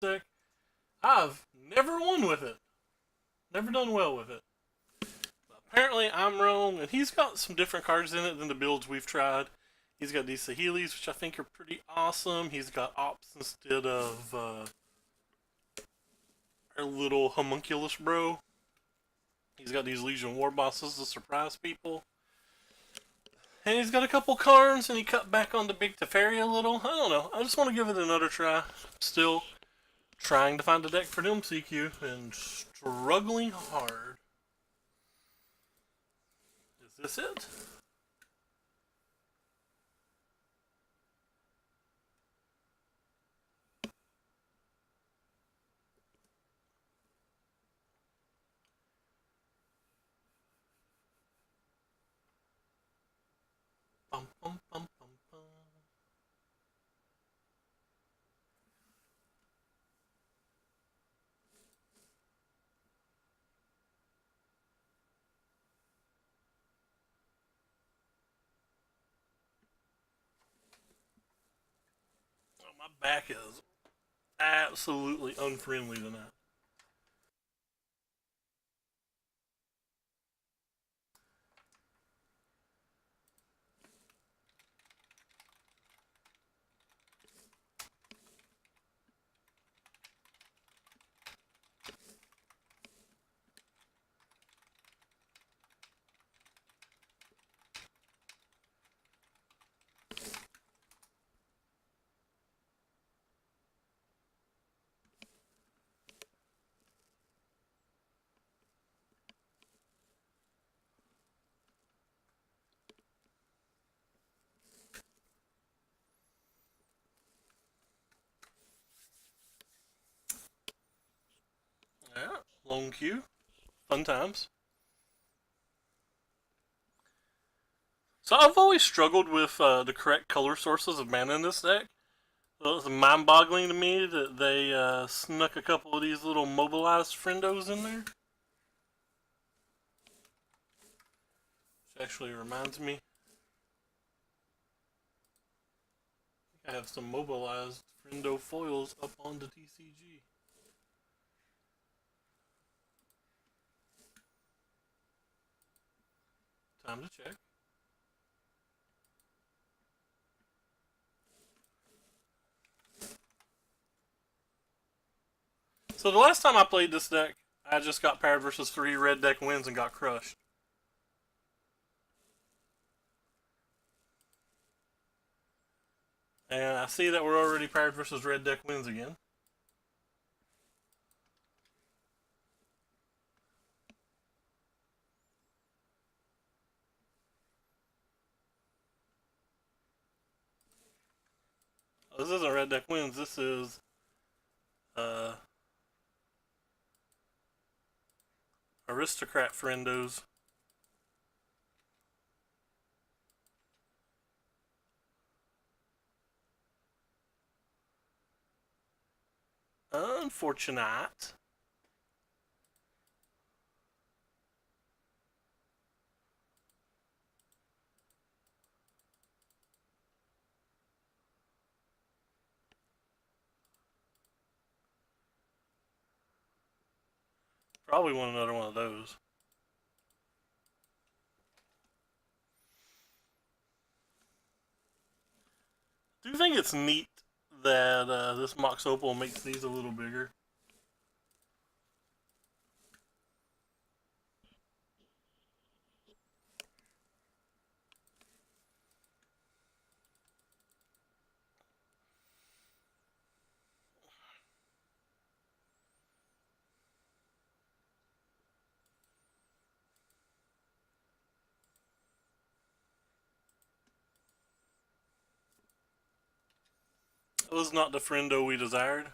deck. I've never won with it. Never done well with it. But apparently, I'm wrong, and he's got some different cards in it than the builds we've tried. He's got these Sahelis, which I think are pretty awesome. He's got Ops instead of our little homunculus bro. He's got these Legion War bosses to surprise people. And he's got a couple Karns, and he cut back on the big Teferi a little. I don't know. I just want to give it another try. Still trying to find a deck for them CQ and struggling hard. Is this it? Bum, bum, bum, bum, bum. Oh, my back is absolutely unfriendly tonight. Yeah, long queue. Fun times. So I've always struggled with the correct color sources of mana in this deck. So it's mind-boggling to me that they snuck a couple of these little mobilized friendos in there. Which actually reminds me, I have some mobilized friendo foils up on the TCG. Time to check. So the last time I played this deck, I just got paired versus 3 red deck wins and got crushed. And I see that we're already paired versus red deck wins again. Oh, this isn't red deck wins, this is uh, aristocrat friendos. Unfortunate. Probably want another one of those. Do you think it's neat that this Mox Opal makes these a little bigger? It was not the friendo we desired.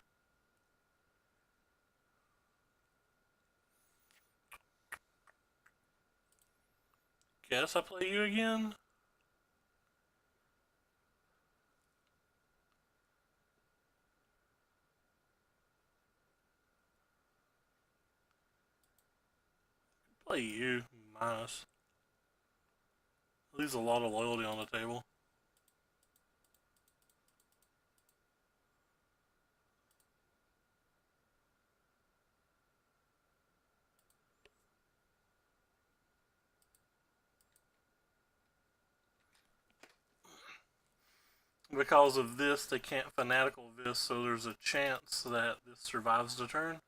Guess I play you again? Play you, minus. Leaves a lot of loyalty on the table. because of this, they can't fanatical this, so there's a chance that this survives the turn.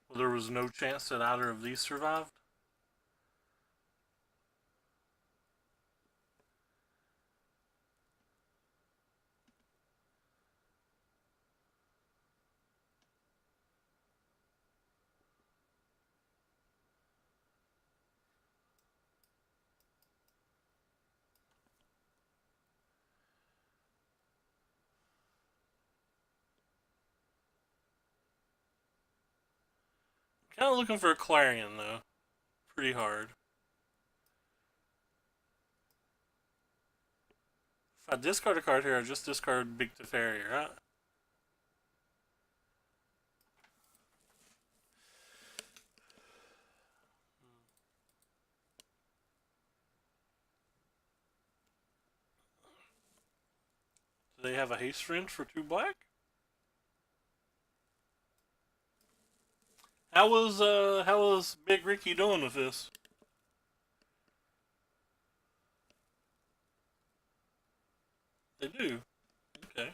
Well, there was no chance that either of these survived. Kind of looking for a Clarion, though. Pretty hard. If I discard a card here, I just discard Big Teferi, right? Do they have a haste range for 2 black? How was Big Ricky doing with this? They do. Okay.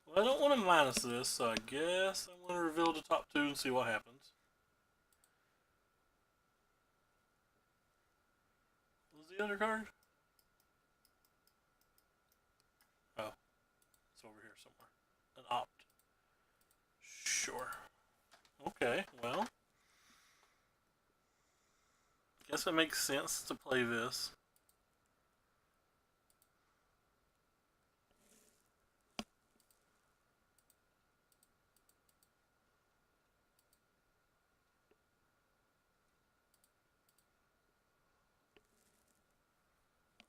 Well, I don't want to minus this, so I guess I'm going to reveal the top 2 and see what happens. What was the other card? Oh, it's over here somewhere. An opt. Sure. Okay, well. Guess it makes sense to play this.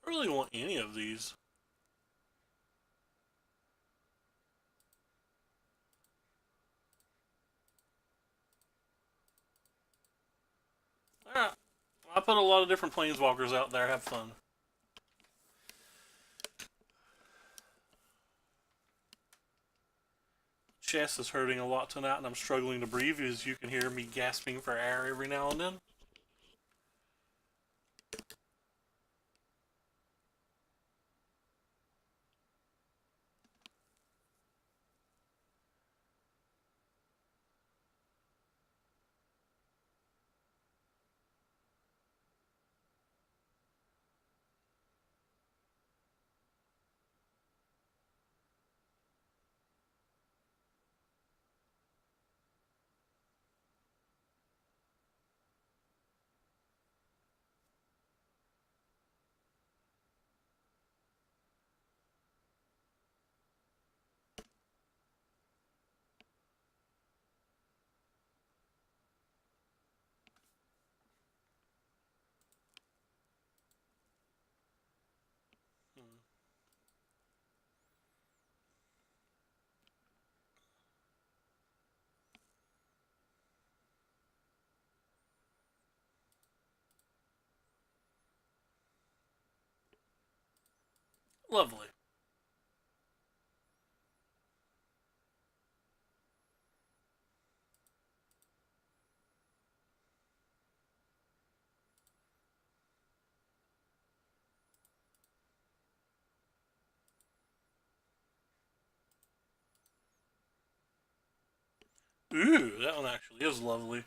I really want any of these. Alright. I put a lot of different planeswalkers out there. Have fun. Chest is hurting a lot tonight, and I'm struggling to breathe, as you can hear me gasping for air every now and then. Hmm. Lovely. Ooh, that one actually is lovely.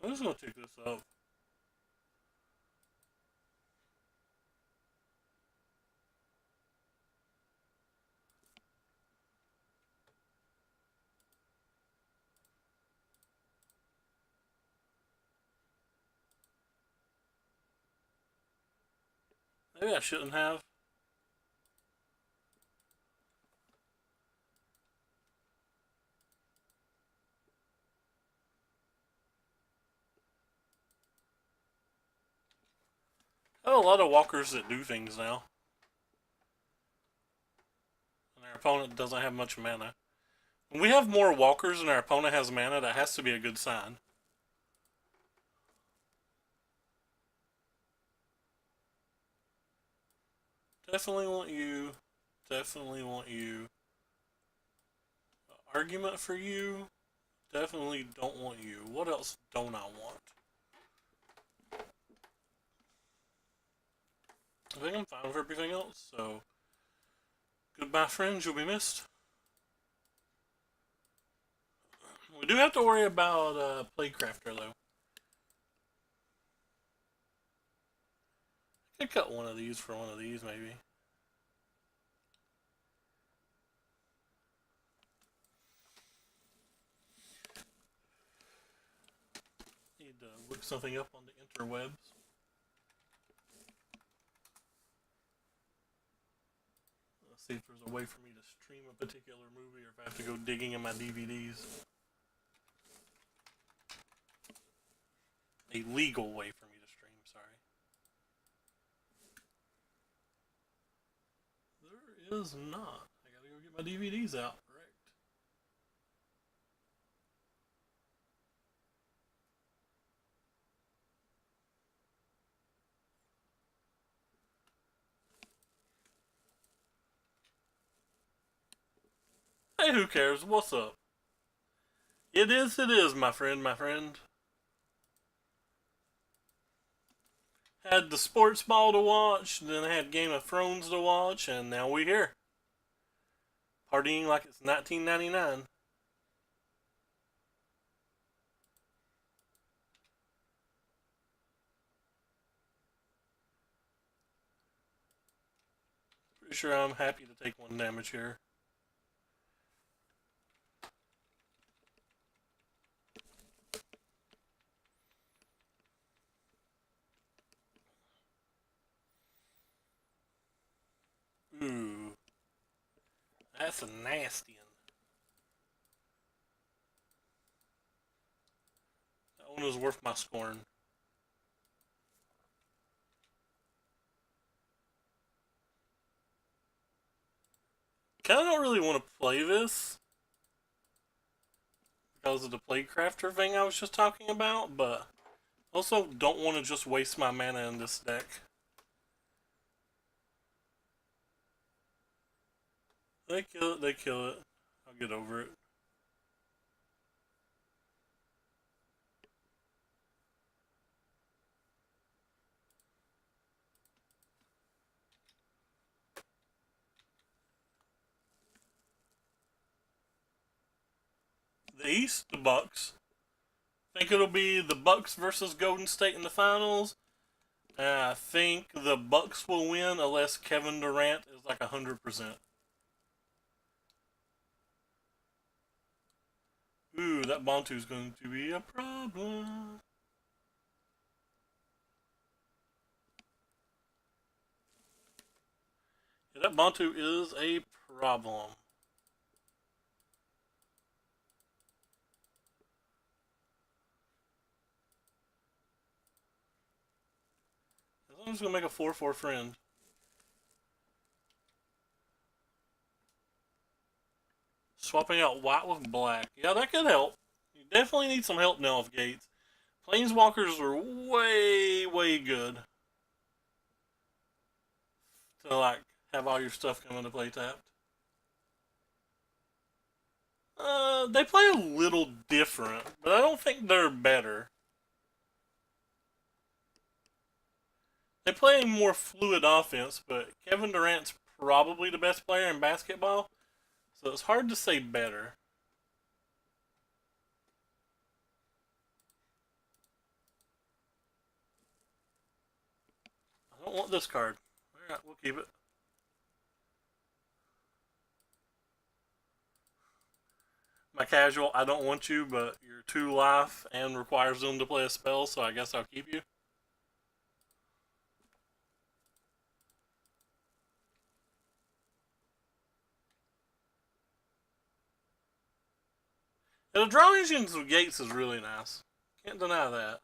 I'm just gonna take this out. Maybe I shouldn't have. Oh, a lot of walkers that do things now. And our opponent doesn't have much mana. When we have more walkers and our opponent has mana, that has to be a good sign. Definitely want you. Definitely want you. Argument for you. Definitely don't want you. What else don't I want? I think I'm fine with everything else, so goodbye friends, you'll be missed. We do have to worry about Playcrafter though. I could cut one of these for one of these maybe. Need to look something up on the interwebs. Let's see if there's a way for me to stream a particular movie or if I have to go digging in my DVDs. A legal way for me to stream, sorry. There is not. I gotta go get my DVDs out, correct? Hey, who cares? What's up? It is, my friend, my friend. Had the sports ball to watch, then I had Game of Thrones to watch, and now we're here. Partying like it's 1999. Pretty sure I'm happy to take 1 damage here. Ooh. That's a nasty one. That one was worth my scorn. Kinda don't really want to play this because of the Playcrafter thing I was just talking about, but also don't want to just waste my mana in this deck. They kill it, they kill it. I'll get over it. The East, the Bucks. Think it'll be the Bucks versus Golden State in the finals. I think the Bucks will win unless Kevin Durant is like 100%. Ooh, that Bantu's going to be a problem. Yeah, that Bantu is a problem. I'm just gonna make a 4/4 friend. Swapping out white with black. Yeah, that could help. You definitely need some help now with gates. Planeswalkers are way, way good to like have all your stuff come into play tapped. They play a little different, but I don't think they're better. They play a more fluid offense, but Kevin Durant's probably the best player in basketball, so it's hard to say better. I don't want this card. Alright, we'll keep it. My casual, I don't want you, but you're 2 life and requires them to play a spell, so I guess I'll keep you. And the draw engines with gates is really nice. Can't deny that.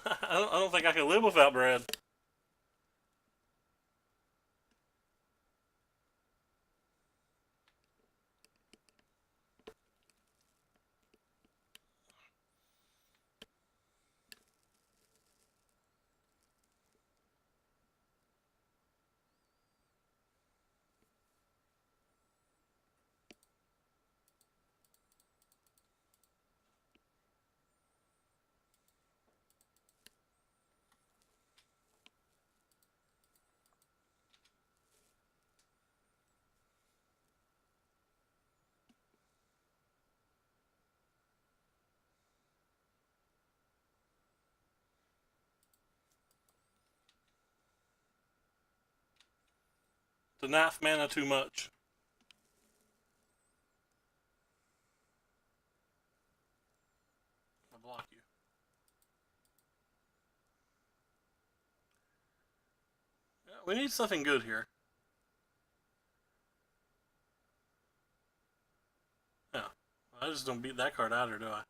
I don't think I can live without bread. The knife mana too much. I block you. Yeah, we need something good here. Yeah. I just don't beat that card out, or do I?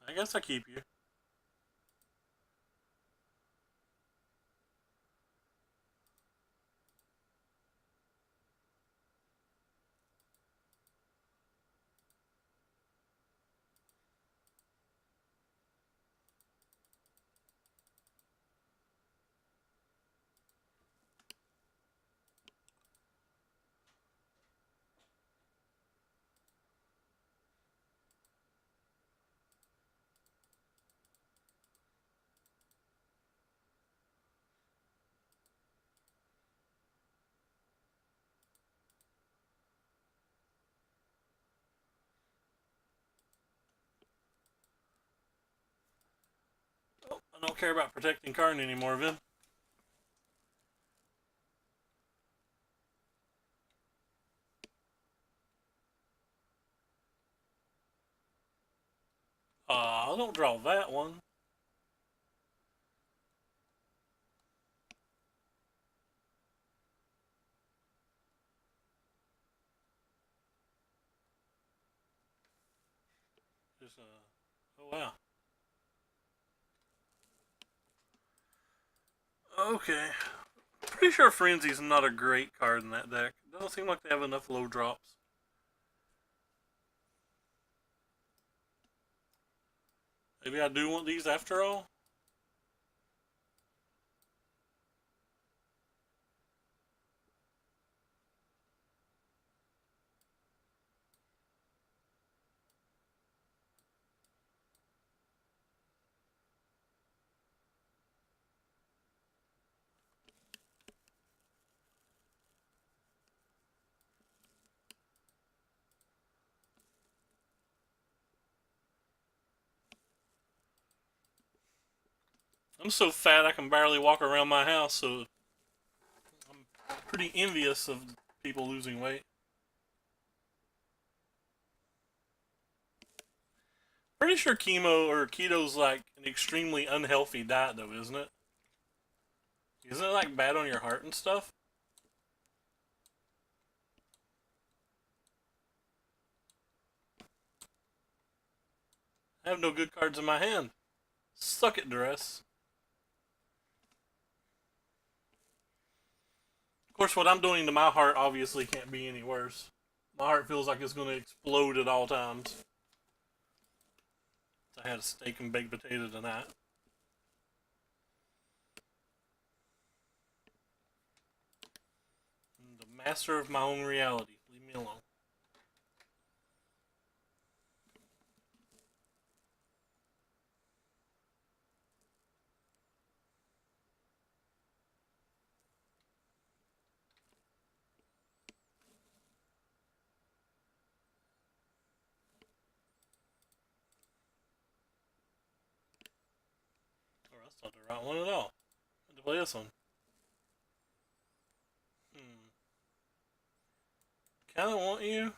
I guess I keep you. Oh, I don't care about protecting Karn anymore, Vin. I don't draw that one. Just, oh wow. Okay. Pretty sure Frenzy's not a great card in that deck. Doesn't seem like they have enough low drops. Maybe I do want these after all? I'm so fat I can barely walk around my house, so I'm pretty envious of people losing weight. Pretty sure chemo or keto's like an extremely unhealthy diet, though, isn't it? Isn't it like bad on your heart and stuff? I have no good cards in my hand. Suck it, Dress. Of course, what I'm doing to my heart obviously can't be any worse. My heart feels like it's going to explode at all times. I had a steak and baked potato tonight. I'm the master of my own reality. Leave me alone. Oh, that's not the right one at all. I had to play this one. Kinda want you.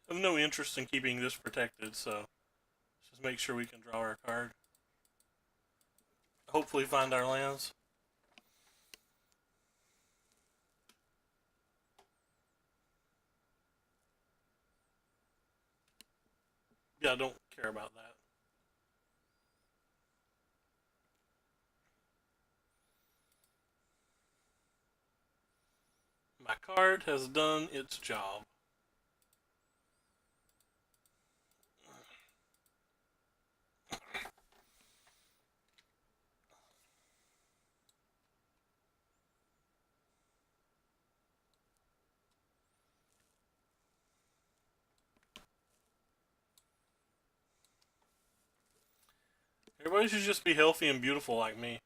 I have no interest in keeping this protected, so Just make sure we can draw our card. Hopefully find our lands. Yeah, I don't care about that. My card has done its job. Everybody should just be healthy and beautiful like me.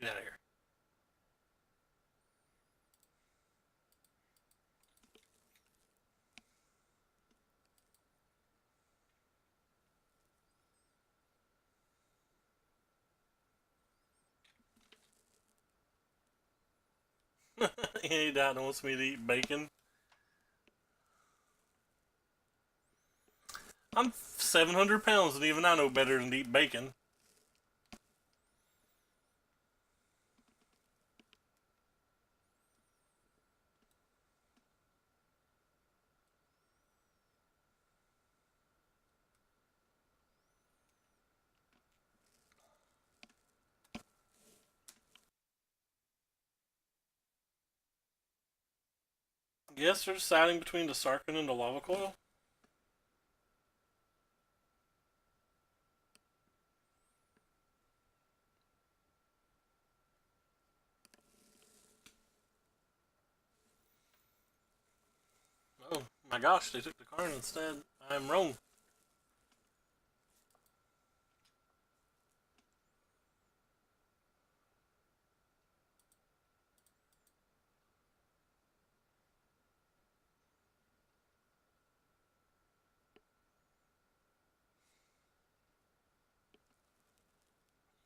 Get out of here. Any dad wants me to eat bacon. I'm 700 pounds and even I know better than to eat bacon. Yes, they're deciding between the Sarkin and the lava coil. Oh my gosh, they took the Karn instead. I'm wrong.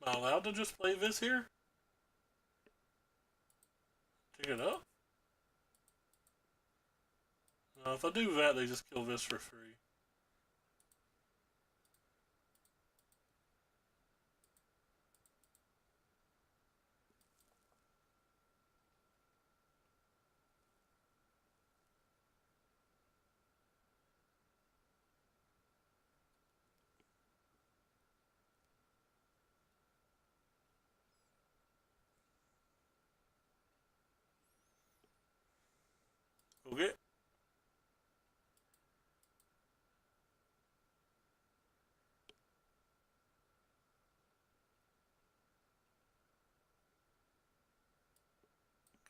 Am I allowed to just play this here? Pick it up? No, if I do that, they just kill this for free. Okay.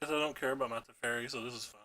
Guess I don't care about my Teferi, so this is fine.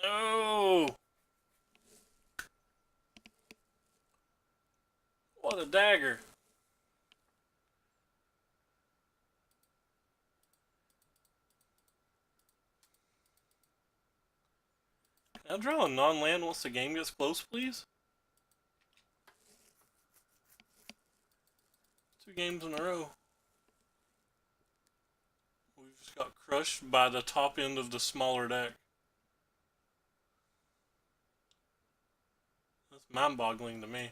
No! What a dagger. Can I draw a non-land once the game gets close, please? 2 games in a row. We just got crushed by the top end of the smaller deck. That's mind-boggling to me.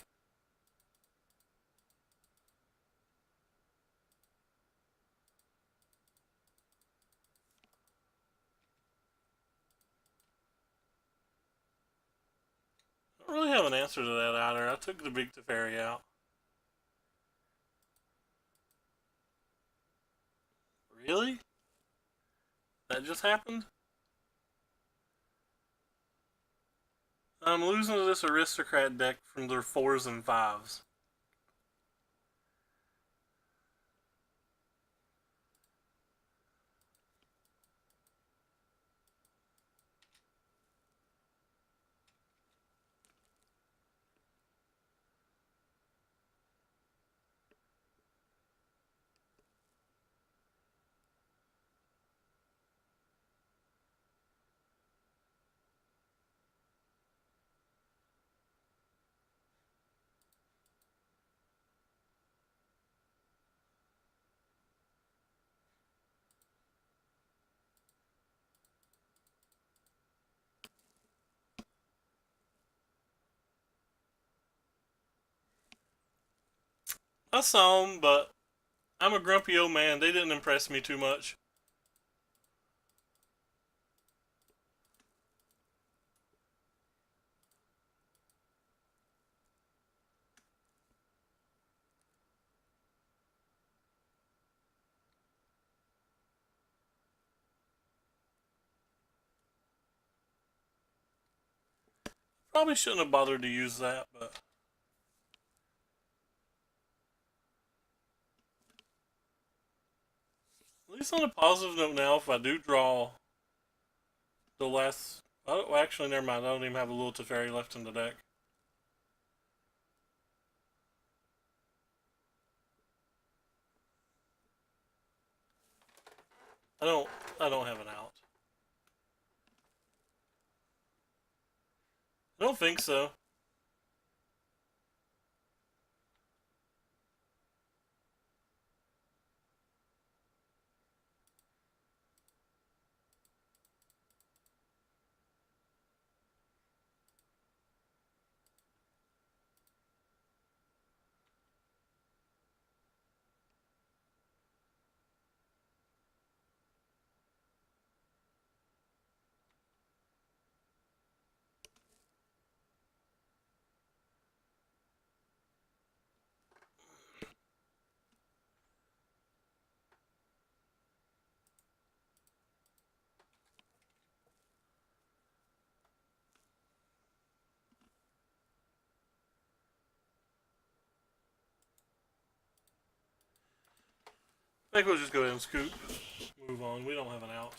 I don't really have an answer to that either. I took the big Teferi out. Really? That just happened? I'm losing to this aristocrat deck from their 4s and 5s. I saw them, but I'm a grumpy old man. They didn't impress me too much. Probably shouldn't have bothered to use that, but at least on a positive note now, if I do draw the last... Oh, actually, never mind. I don't even have a little Teferi left in the deck. I don't have an out. I don't think so. I think we'll just go ahead and scoop. Move on. We don't have an out.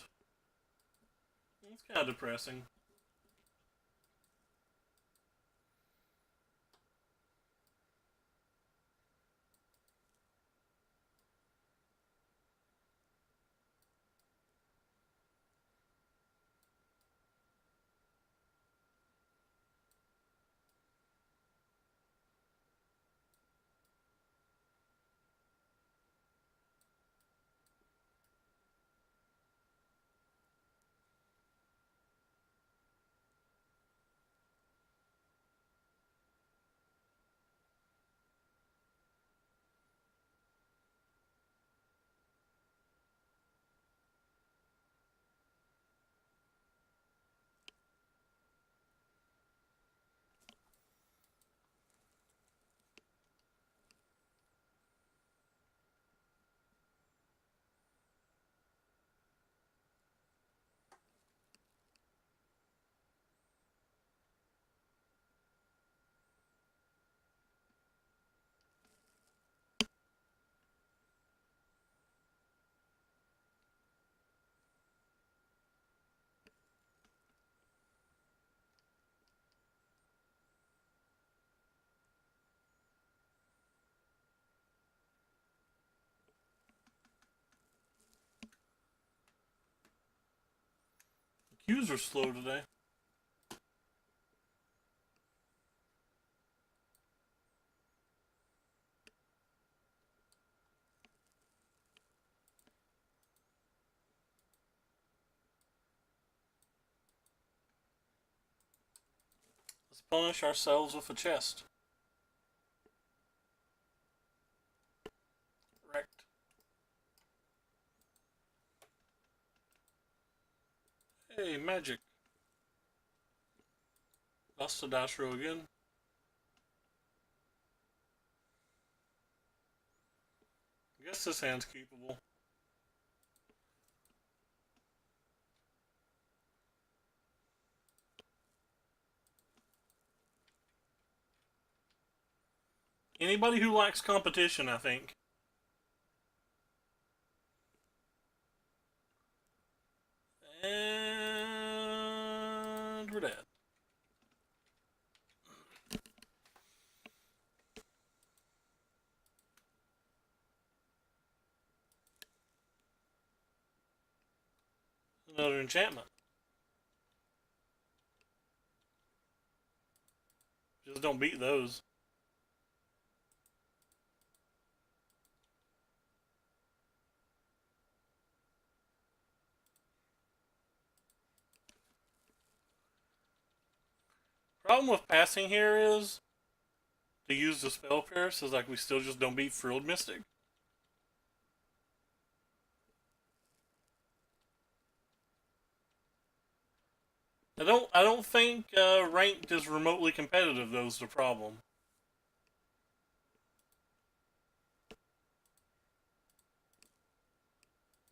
It's kind of depressing. The queues are slow today. Let's punish ourselves with a chest. Correct. Hey, magic. Lost the dash row again. I guess this hand's keepable. Anybody who likes competition, I think. And we're dead. Another enchantment. Just don't beat those. Problem with passing here is to use the spell pierce is like we still just don't beat Frilled Mystic. I don't think ranked is remotely competitive though is the problem.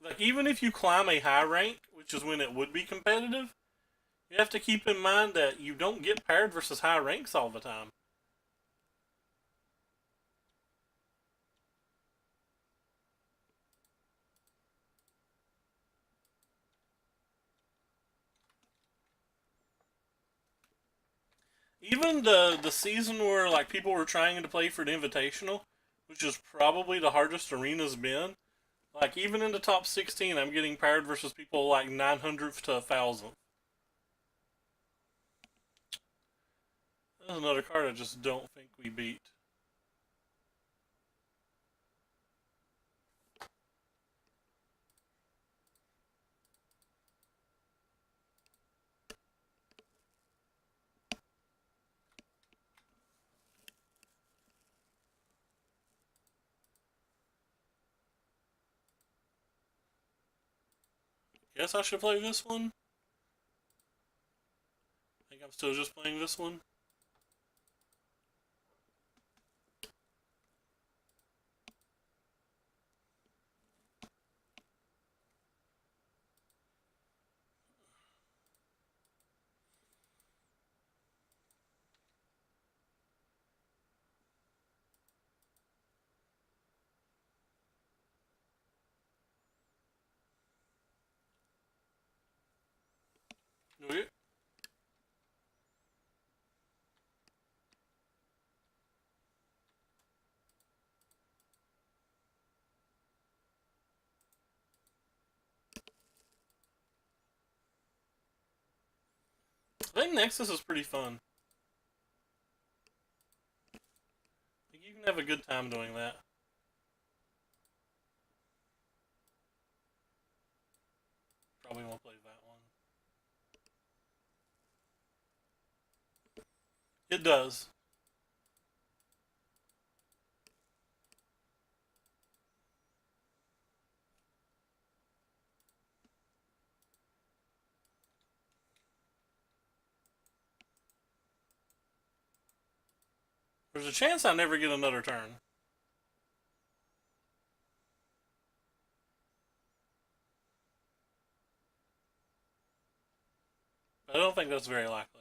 Like even if you climb a high rank, which is when it would be competitive, you have to keep in mind that you don't get paired versus high ranks all the time. Even the season where like people were trying to play for the Invitational, which is probably the hardest arena's been. Like even in the top 16, I'm getting paired versus people like 900th to 1,000th. That's another card I just don't think we beat. Guess I should play this one. I think I'm still just playing this one. Okay. I think Nexus is pretty fun. I think you can have a good time doing that. Probably won't play that one. It does. There's a chance I never get another turn. But I don't think that's very likely.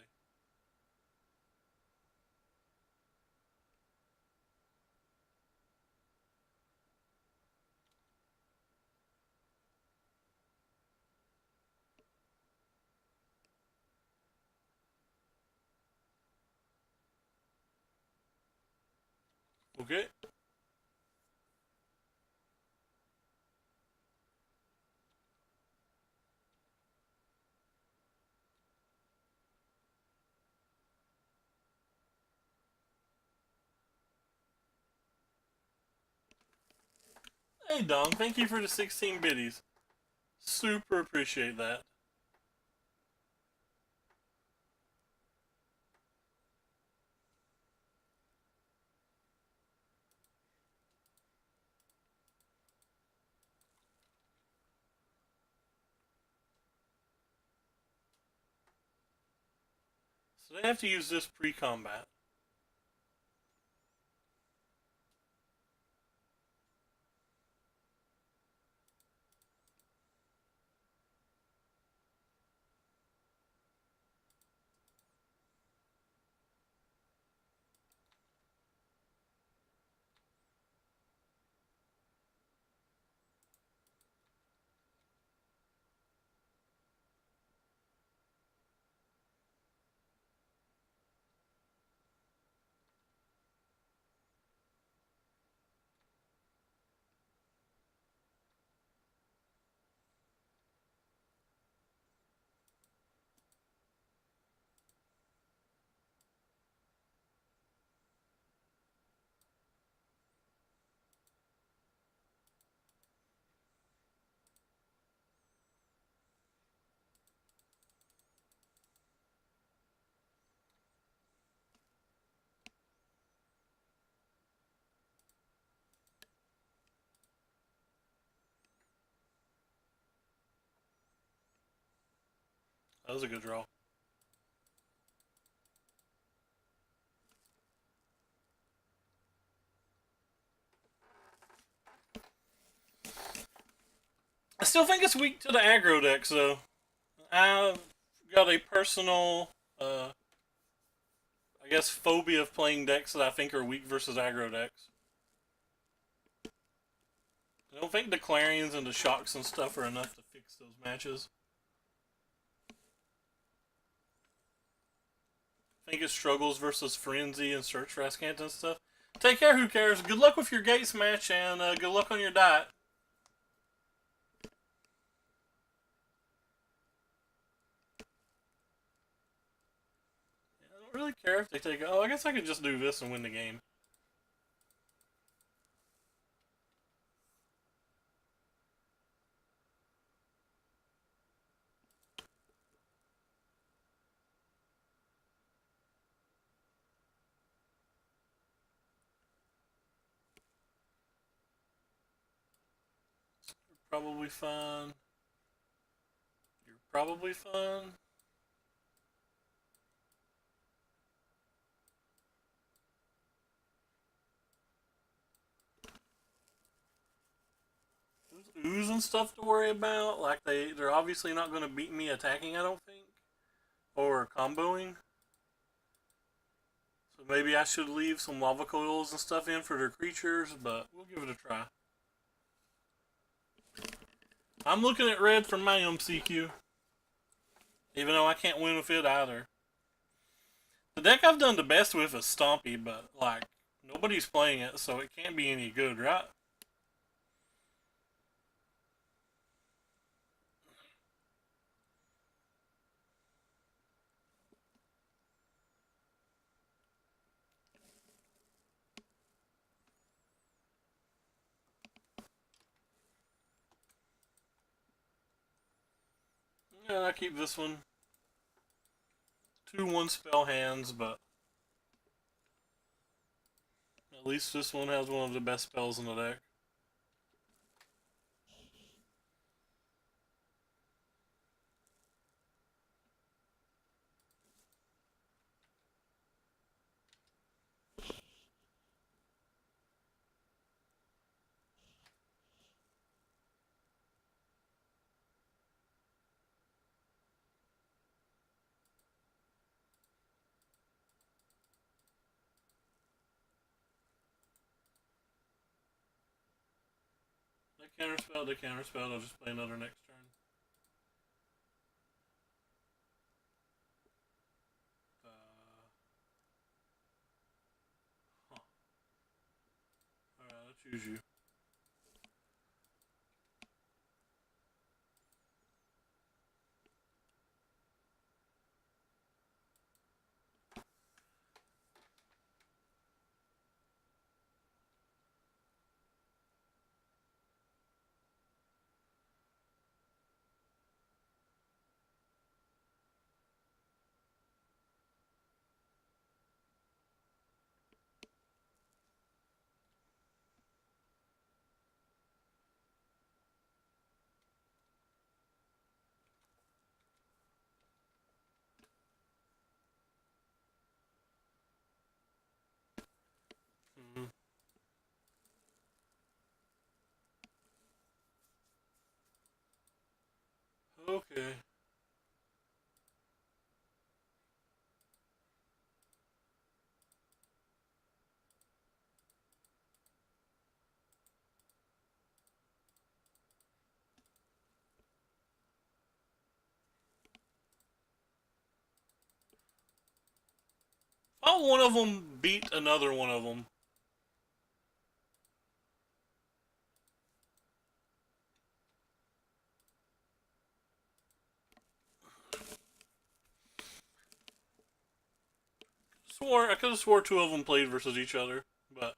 Okay. Hey Dom, thank you for the 16 biddies. Super appreciate that. So they have to use this pre-combat. That was a good draw. I still think it's weak to the aggro decks, though. I've got a personal, I guess, phobia of playing decks that I think are weak versus aggro decks. I don't think the Clarions and the Shocks and stuff are enough to fix those matches. I think it struggles versus Frenzy and Search for Ascanta and stuff. Take care, who cares? Good luck with your Gates match, and good luck on your diet. I don't really care if they take... Oh, I guess I could just do this and win the game. You're probably fine. You're probably fine. Ooze and stuff to worry about. Like, they're obviously not going to beat me attacking, I don't think. Or comboing. So maybe I should leave some lava coils and stuff in for their creatures, but we'll give it a try. I'm looking at red for my MCQ. Even though I can't win with it either. The deck I've done the best with is Stompy, but, like, nobody's playing it, so it can't be any good, right? Yeah, I keep this one. 2 1-spell hands, but at least this one has one of the best spells in the deck. They counterspell, I'll just play another next turn. Alright, I'll choose you. Mm-hmm. Okay. Oh, one of them beat another one of them. I could have swore 2 of them played versus each other, but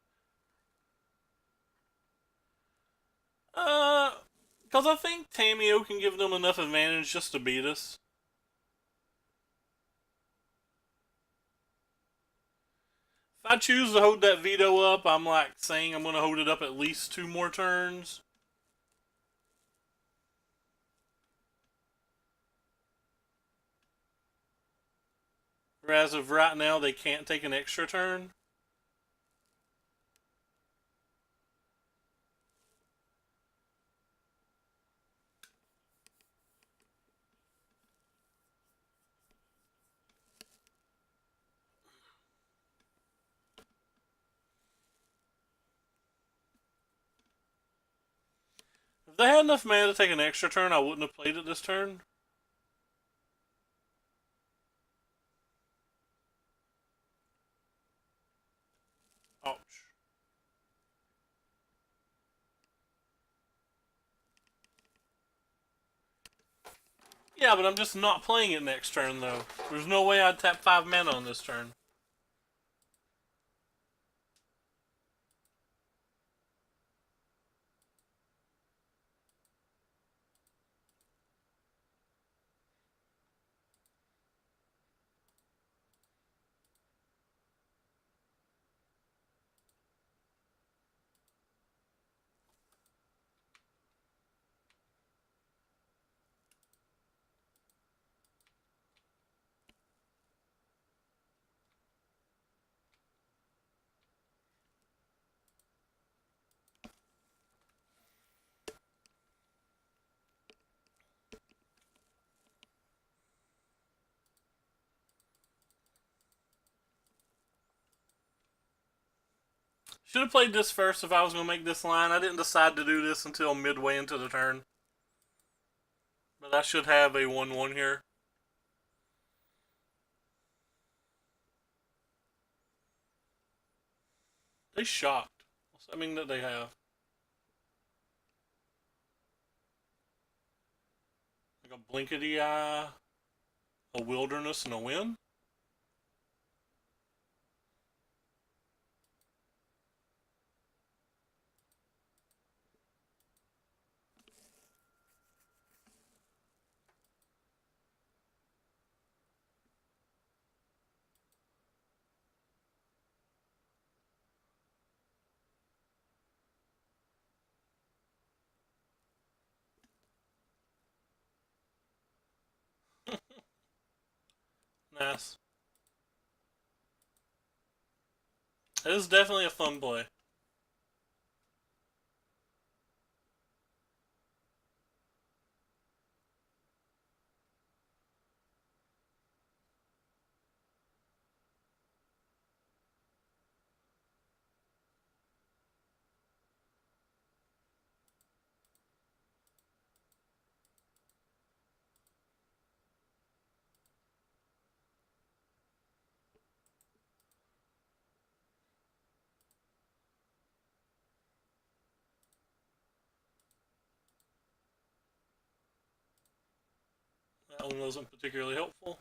because I think Tamio can give them enough advantage just to beat us. If I choose to hold that veto up, I'm like saying I'm going to hold it up at least 2 more turns. Or as of right now, they can't take an extra turn. If they had enough mana to take an extra turn, I wouldn't have played it this turn. Ouch. Yeah, but I'm just not playing it next turn, though. There's no way I'd tap 5 mana on this turn. Should have played this first if I was going to make this line. I didn't decide to do this until midway into the turn. But I should have a 1-1 here. They shocked. What's that mean that they have? Like a blinkety eye, a wilderness, and a wind? Nice. It is definitely a fun play. That one wasn't particularly helpful.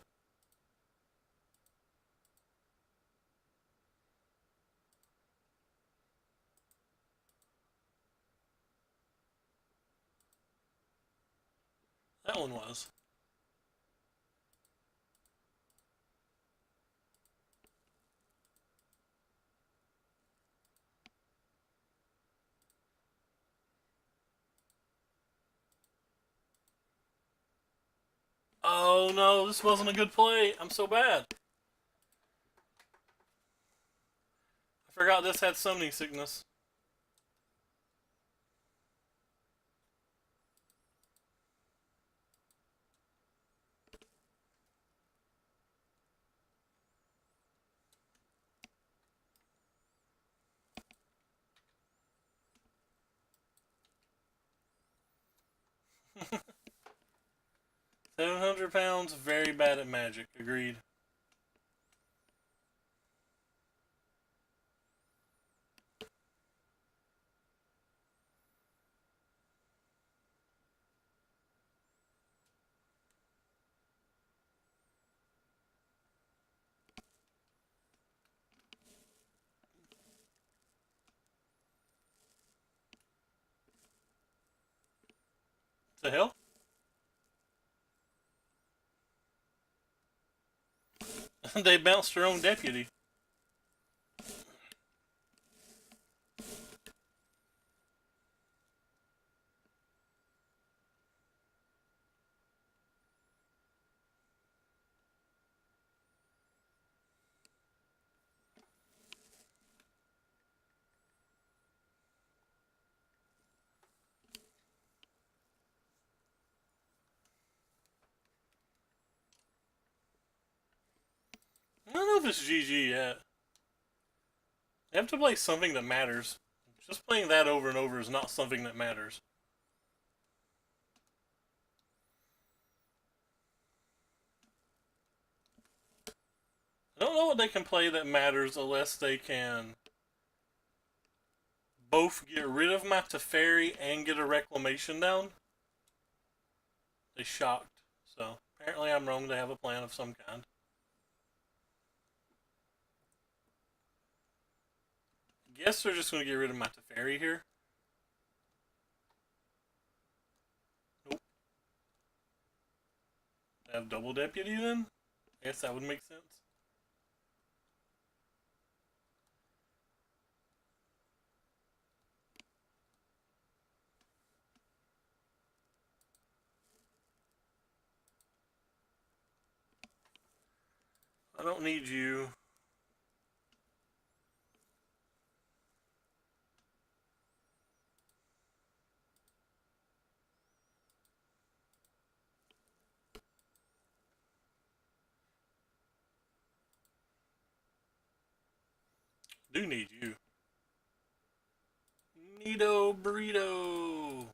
That one was. Oh no, this wasn't a good play. I'm so bad. I forgot this had summoning sickness. £700, very bad at magic. Agreed. The hell? They bounced their own deputy. don't know if it's GG yet. They have to play something that matters. Just playing that over and over is not something that matters. I don't know what they can play that matters unless they can both get rid of my Teferi and get a reclamation down. They shocked. So apparently I'm wrong to have a plan of some kind. Guess they're just going to get rid of my Teferi here. Nope. They have double deputy then? I guess that would make sense. I don't need you. Do need you. Neato burrito.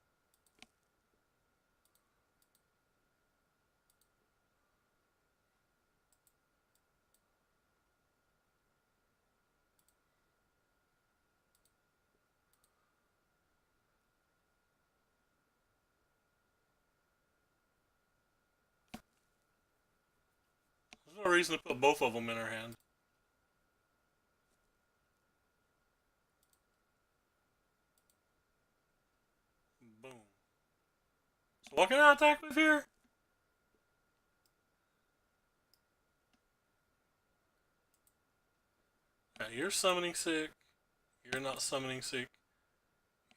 There's no reason to put both of them in our hand. Boom. So what can I attack with here? Okay, you're summoning sick. You're not summoning sick.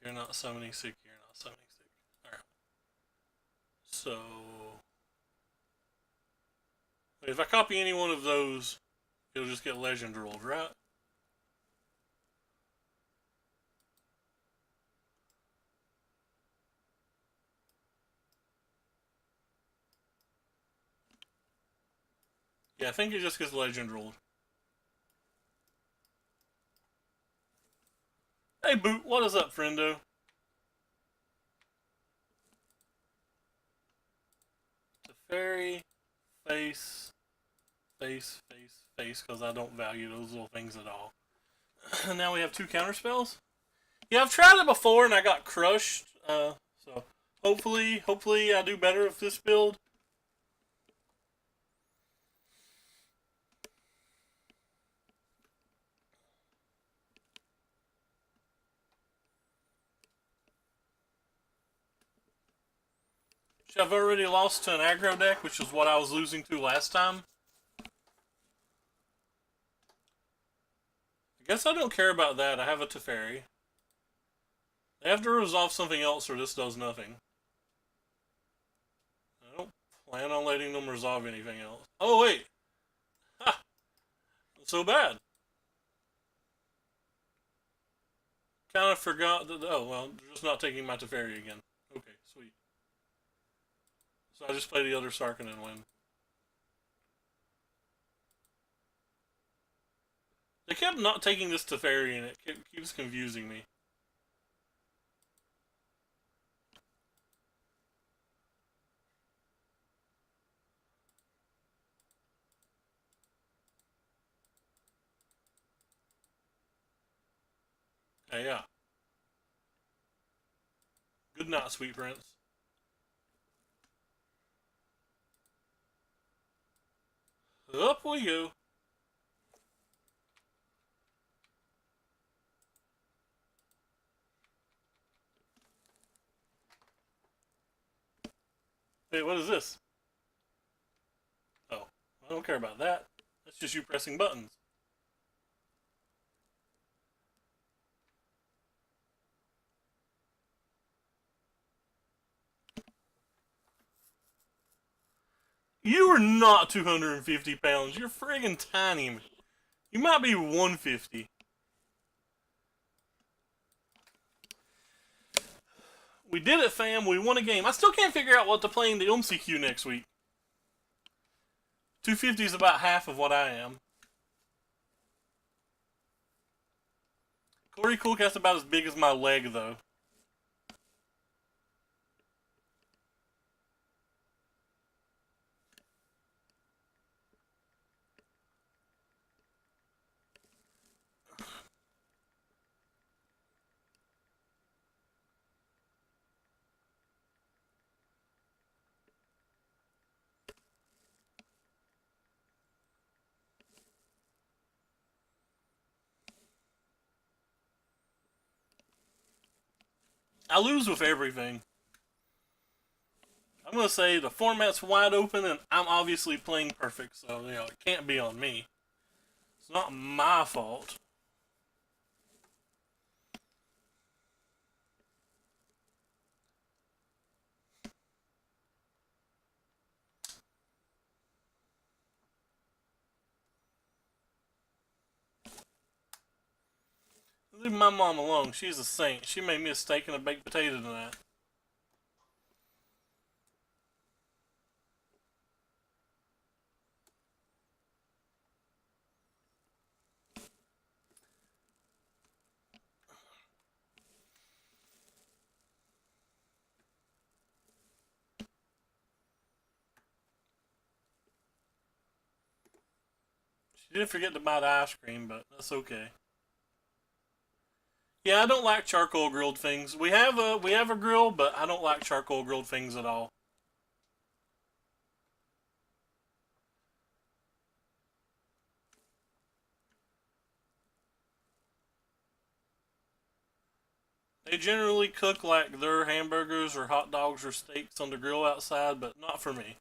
You're not summoning sick. You're not summoning sick. Alright. So if I copy any one of those, it'll just get legend rolled, right? Yeah, I think it just gets legend rolled. Hey Boot, what is up, friendo? Teferi, face, because I don't value those little things at all. Now we have 2 counter spells. Yeah, I've tried it before and I got crushed. So hopefully I do better with this build. I've already lost to an aggro deck, which is what I was losing to last time. I guess I don't care about that. I have a Teferi. They have to resolve something else or this does nothing. I don't plan on letting them resolve anything else. Oh, wait! Ha! Not so bad. Kind of forgot that... Oh, well, they're just not taking my Teferi again. Okay, sweet. So I just play the other Sarkin and win. They kept not taking this Teferi and it keeps confusing me. Hey, yeah. Good night, sweet prince. Up we go. Hey, what is this? Oh, I don't care about that. That's just you pressing buttons. You are not 250 pounds. You're friggin' tiny. You might be 150. We did it, fam. We won a game. I still can't figure out what to play in the MCQ next week. 250 is about half of what I am. Corey Coolcat's about as big as my leg, though. I lose with everything. I'm going to say the format's wide open, and I'm obviously playing perfect, so, it can't be on me. It's not my fault. Leave my mom alone. She's a saint. She made me a steak and a baked potato tonight. She did forget to buy the ice cream, but that's okay. Yeah, I don't like charcoal grilled things. We have a grill, but I don't like charcoal grilled things at all. They generally cook like their hamburgers or hot dogs or steaks on the grill outside, but not for me.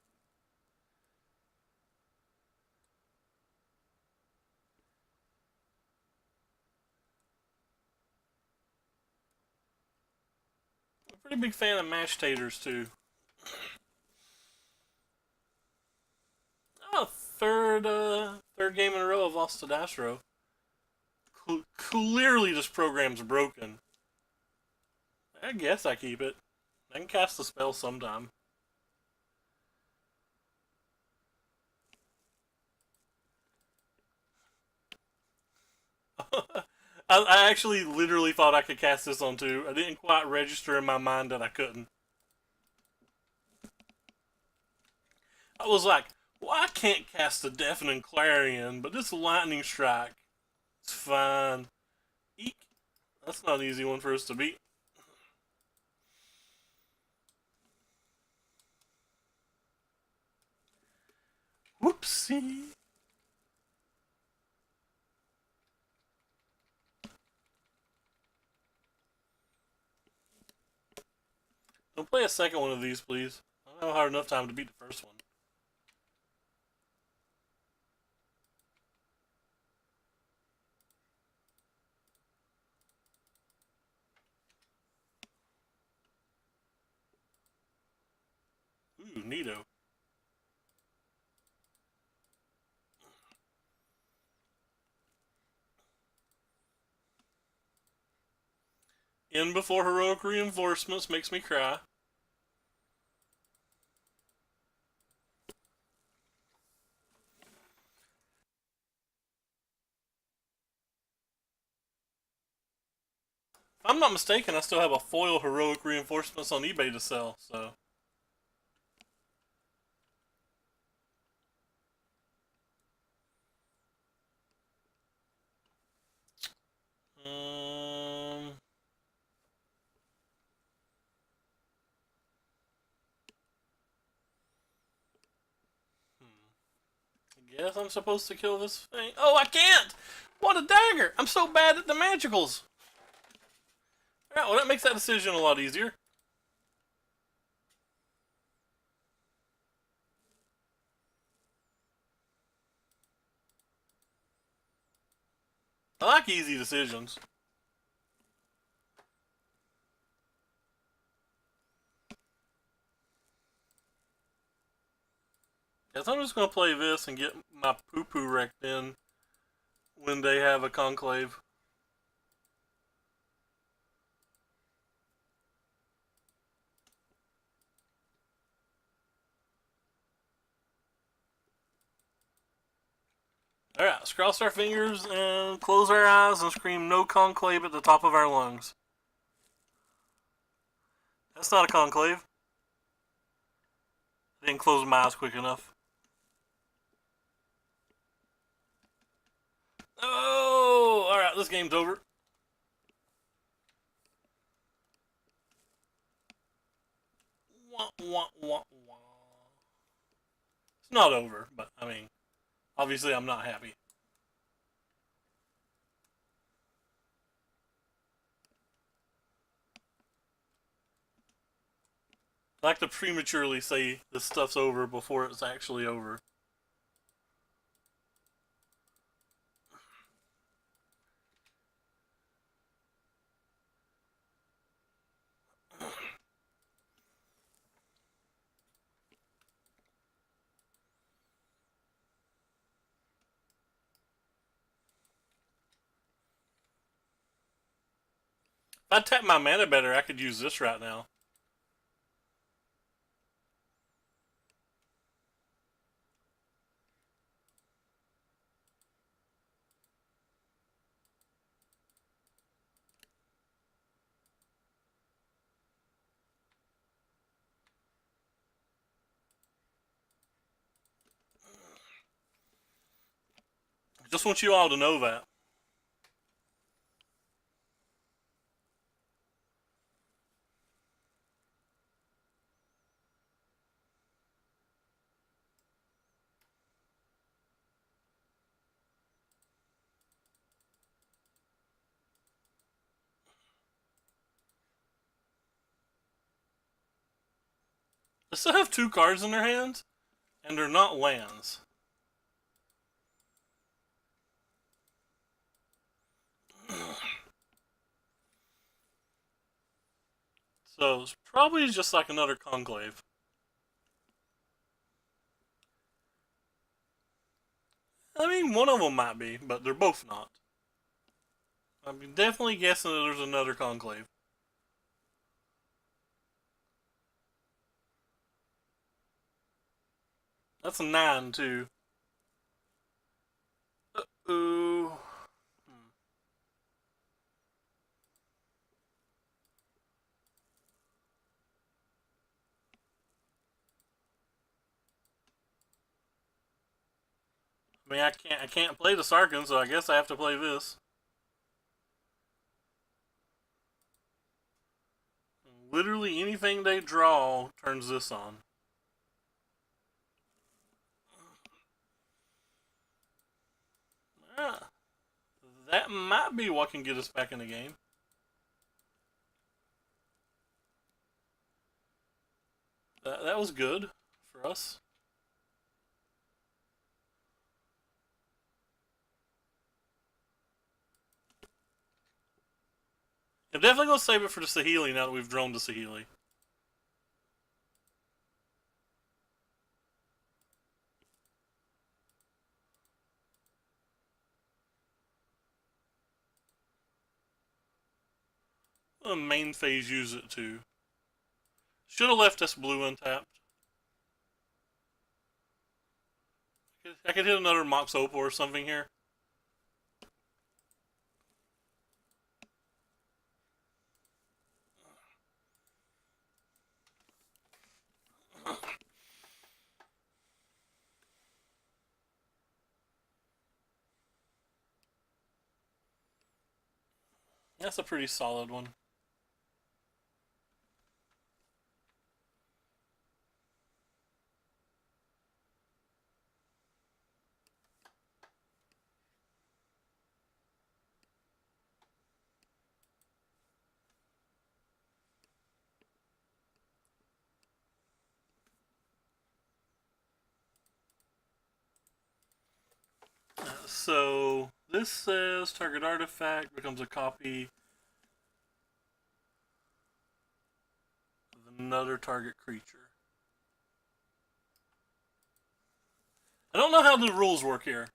I'm a pretty big fan of mashed taters too. Oh, third game in a row I've lost to Dastro. Clearly, this program's broken. I guess I keep it. I can cast the spell sometime. I actually literally thought I could cast this on two. I didn't quite register in my mind that I couldn't. I was like, well, I can't cast the Deafening Clarion, but this Lightning Strike, it's fine. Eek. That's not an easy one for us to beat. Whoopsie. Don't play a second one of these, please. I don't have hard enough time to beat the first one. Ooh, neato. In before heroic reinforcements makes me cry. If I'm not mistaken, I still have a foil heroic reinforcements on eBay to sell, so. Um, I guess I'm supposed to kill this thing. Oh, I can't! What a dagger! I'm so bad at the magicals! Alright, well, that makes that decision a lot easier. I like easy decisions. Guess I'm just gonna play this and get my poo-poo wrecked in when they have a conclave. Alright, let's cross our fingers and close our eyes and scream no conclave at the top of our lungs. That's not a conclave. I didn't close my eyes quick enough. Oh! Alright, this game's over. Wah, wah, wah, wah. It's not over, but I mean, obviously I'm not happy. I like to prematurely say this stuff's over before it's actually over. If I tap my mana better, I could use this right now. Just want you all to know that. They still have 2 cards in their hands, and they're not lands. So it's probably just like another conclave. I mean, one of them might be, but they're both not. I'm definitely guessing that there's another conclave. That's a 9 too. Uh-oh. I mean, I can't play the Sarkin, so I guess I have to play this. Literally anything they draw turns this on. Ah, that might be what can get us back in the game. That was good for us. I'm definitely going to save it for the Saheeli now that we've drawn the Saheeli. Main phase use it too. Should have left this blue untapped. I could hit another Mox Opal or something here. That's a pretty solid one. So this says target artifact becomes a copy of another target creature. I don't know how the rules work here.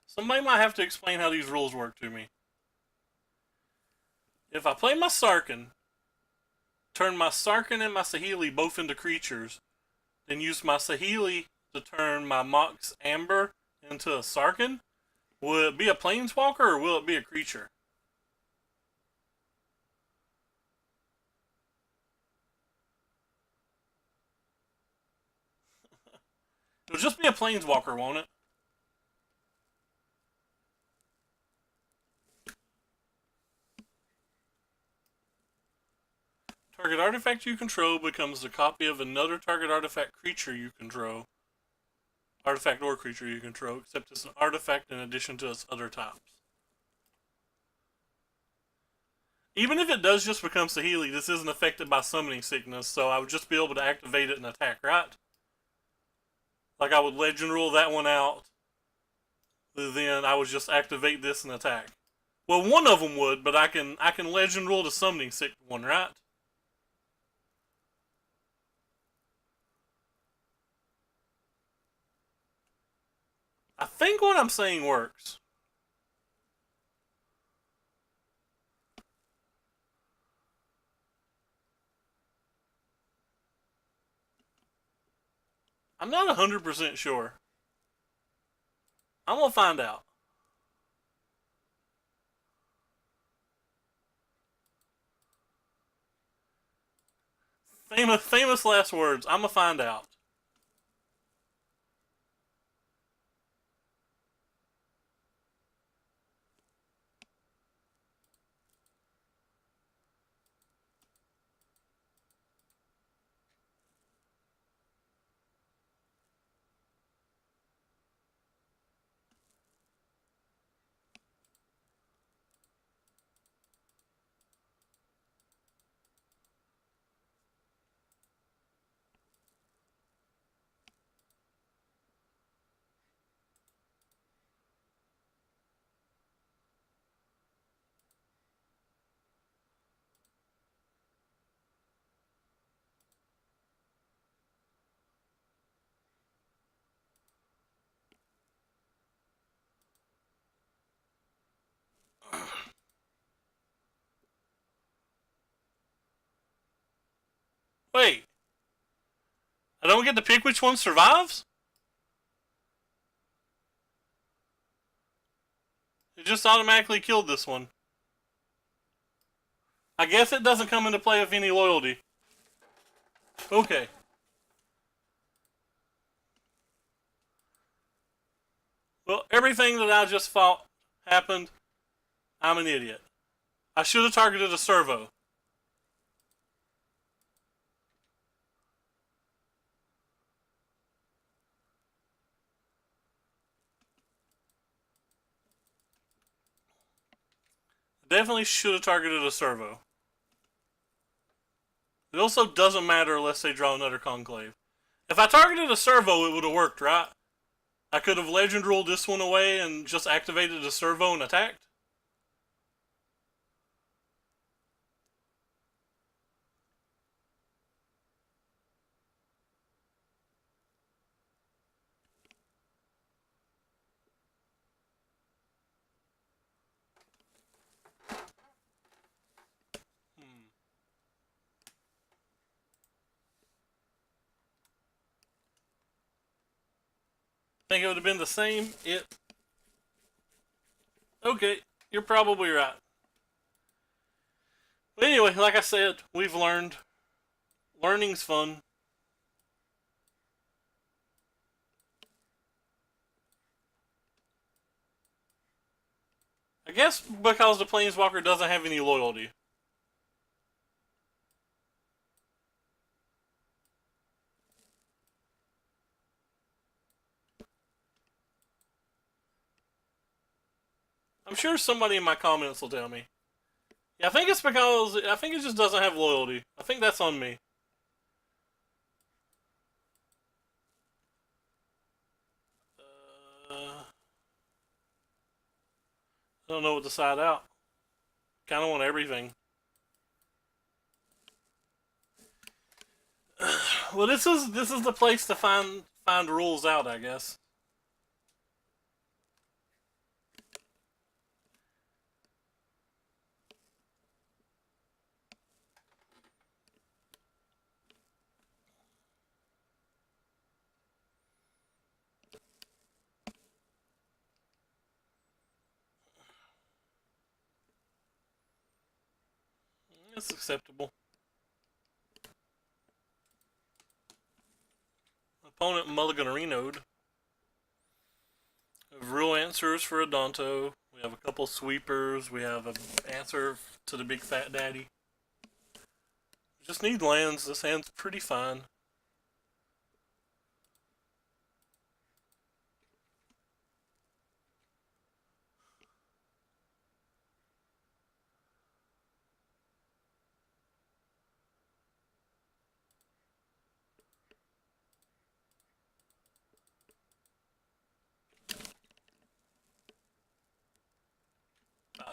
Somebody might have to explain how these rules work to me. If I play my Sarkin, turn my Sarkin and my Saheeli both into creatures, then use my Saheeli to turn my Mox Amber into a Sarkin, Will it be a planeswalker or will it be a creature? It'll just be a planeswalker, won't it? Target artifact you control becomes a copy of another target artifact creature you control. Artifact or creature you control, except it's an artifact in addition to its other types. Even if it does just become Saheeli, this isn't affected by summoning sickness, so I would just be able to activate it and attack, right? Like I would legend rule that one out, then I would just activate this and attack. Well, one of them would, but I can legend rule the summoning sick one, right? I think what I'm saying works. I'm not 100% sure. I'm gonna find out. Famous last words. I'm gonna find out. Wait, I don't get to pick which one survives? It just automatically killed this one. I guess it doesn't come into play with any loyalty. Okay. Well, everything that I just thought happened, I'm an idiot. I should have targeted a servo. Definitely should have targeted a servo. It also doesn't matter unless they draw another conclave. If I targeted a servo, it would have worked, right? I could have legend ruled this one away and just activated a servo and attacked. Think it would have been the same? Okay, you're probably right. But anyway, like I said, we've learned. Learning's fun. I guess because the Planeswalker doesn't have any loyalty. I'm sure somebody in my comments will tell me. Yeah, I think it's because I think it just doesn't have loyalty. I think that's on me. I don't know what to side out. Kind of want everything. Well, this is the place to find rules out, I guess. It's acceptable. Opponent Mulligan-Reno'd. We have real answers for Adonto. We have a couple sweepers. We have an answer to the Big Fat Daddy. We just need lands. This hand's pretty fine.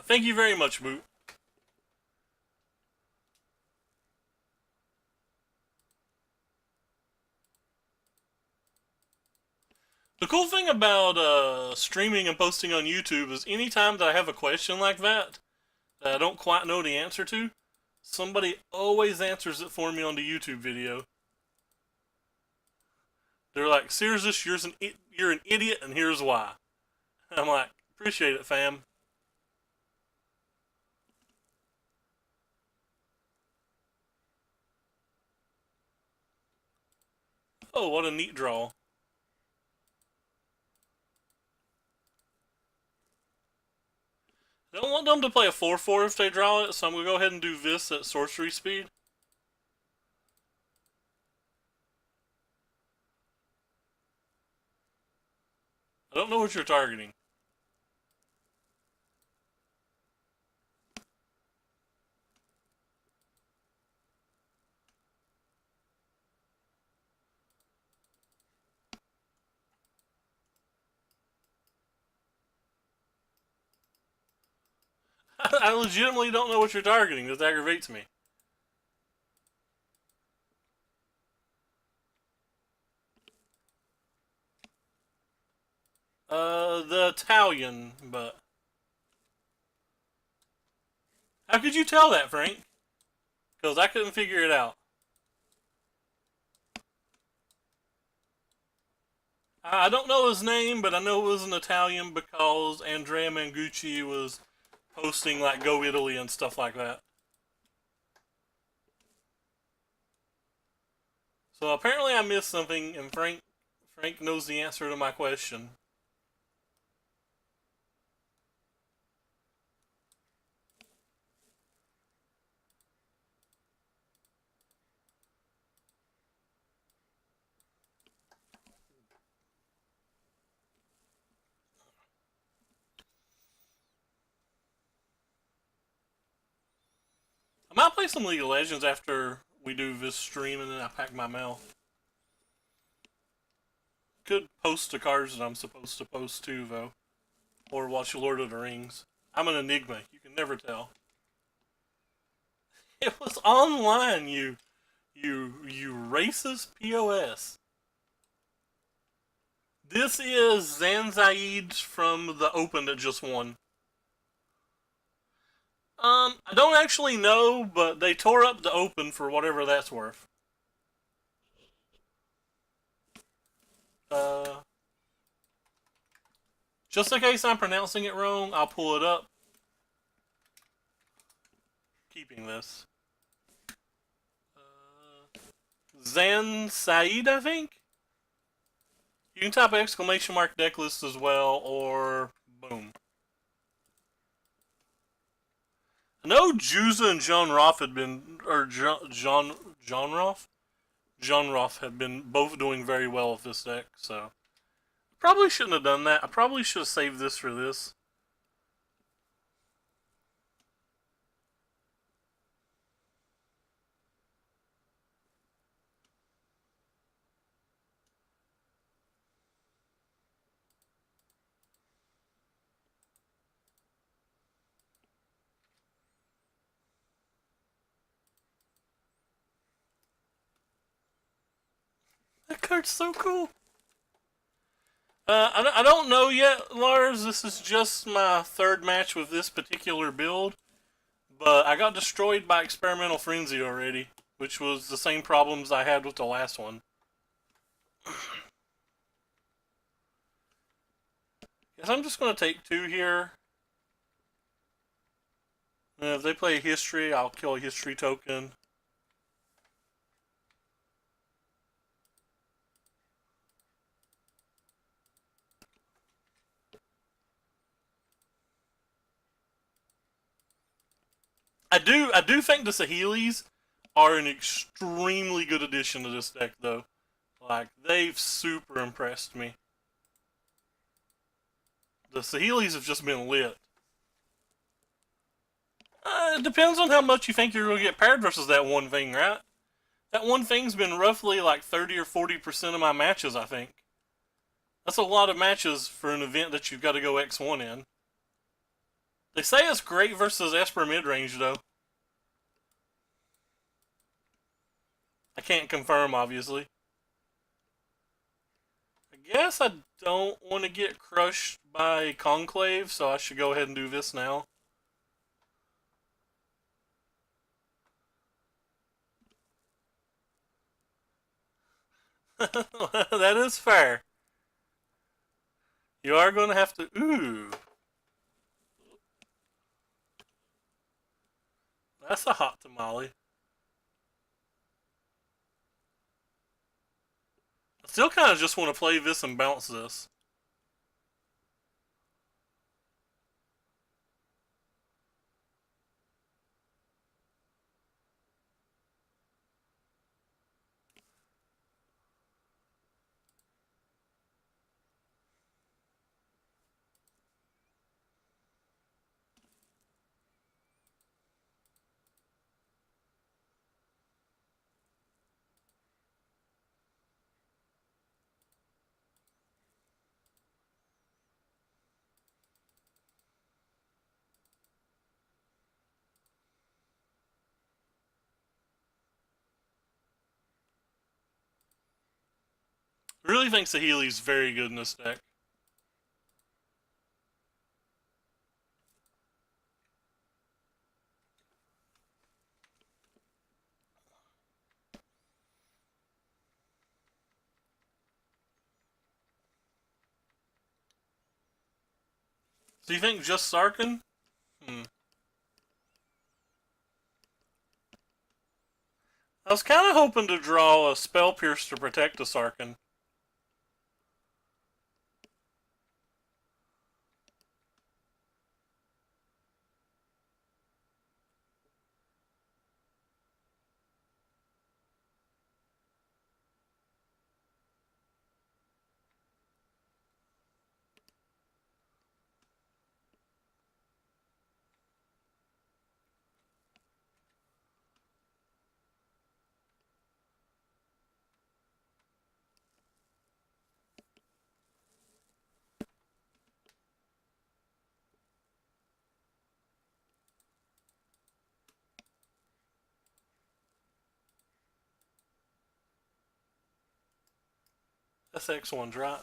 Thank you very much, Boot. The cool thing about streaming and posting on YouTube is anytime that I have a question like that I don't quite know the answer to, somebody always answers it for me on the YouTube video. They're like, "Searsus, you're an idiot, and here's why." I'm like, "Appreciate it, fam." Oh, what a neat draw. I don't want them to play a 4/4 if they draw it, so I'm going to go ahead and do this at sorcery speed. I don't know what you're targeting. I legitimately don't know what you're targeting. This aggravates me. The Italian, but... How could you tell that, Frank? Because I couldn't figure it out. I don't know his name, but I know it was an Italian because Andrea Mangucci was posting, like, Go Italy and stuff like that. So apparently I missed something, and Frank knows the answer to my question. I might play some League of Legends after we do this stream and then I pack my mail. Could post the cards that I'm supposed to post too, though. Or watch Lord of the Rings. I'm an enigma. You can never tell. It was online, you racist POS. This is Zanzaid from the Open that just won. I don't actually know, but they tore up the Open for whatever that's worth. Just in case I'm pronouncing it wrong, I'll pull it up. Keeping this. Zan Said, I think? You can type exclamation mark deck list as well, or boom. I know Juza and John Roth had been, or John Roth? John Roth had been both doing very well with this deck, so. Probably shouldn't have done that. I probably should have saved this for this. That card's so cool. I don't know yet, Lars. This is just my third match with this particular build. But I got destroyed by Experimental Frenzy already, which was the same problems I had with the last one. Guess I'm just going to take 2 here. And if they play history, I'll kill a history token. I do think the Sahelis are an extremely good addition to this deck, though. Like, they've super impressed me. The Sahelis have just been lit. It depends on how much you think you're going to get paired versus that one thing, right? That one thing's been roughly like 30 or 40% of my matches, I think. That's a lot of matches for an event that you've got to go X1 in. They say it's great versus Esper mid-range, though. I can't confirm, obviously. I guess I don't want to get crushed by Conclave, so I should go ahead and do this now. That is fair. You are going to have to... Ooh. That's a hot tamale. I still kind of just want to play this and bounce this. I really think Saheeli's very good in this deck. So you think just Sarkin? I was kind of hoping to draw a Spell Pierce to protect the Sarkin. That's X1's right.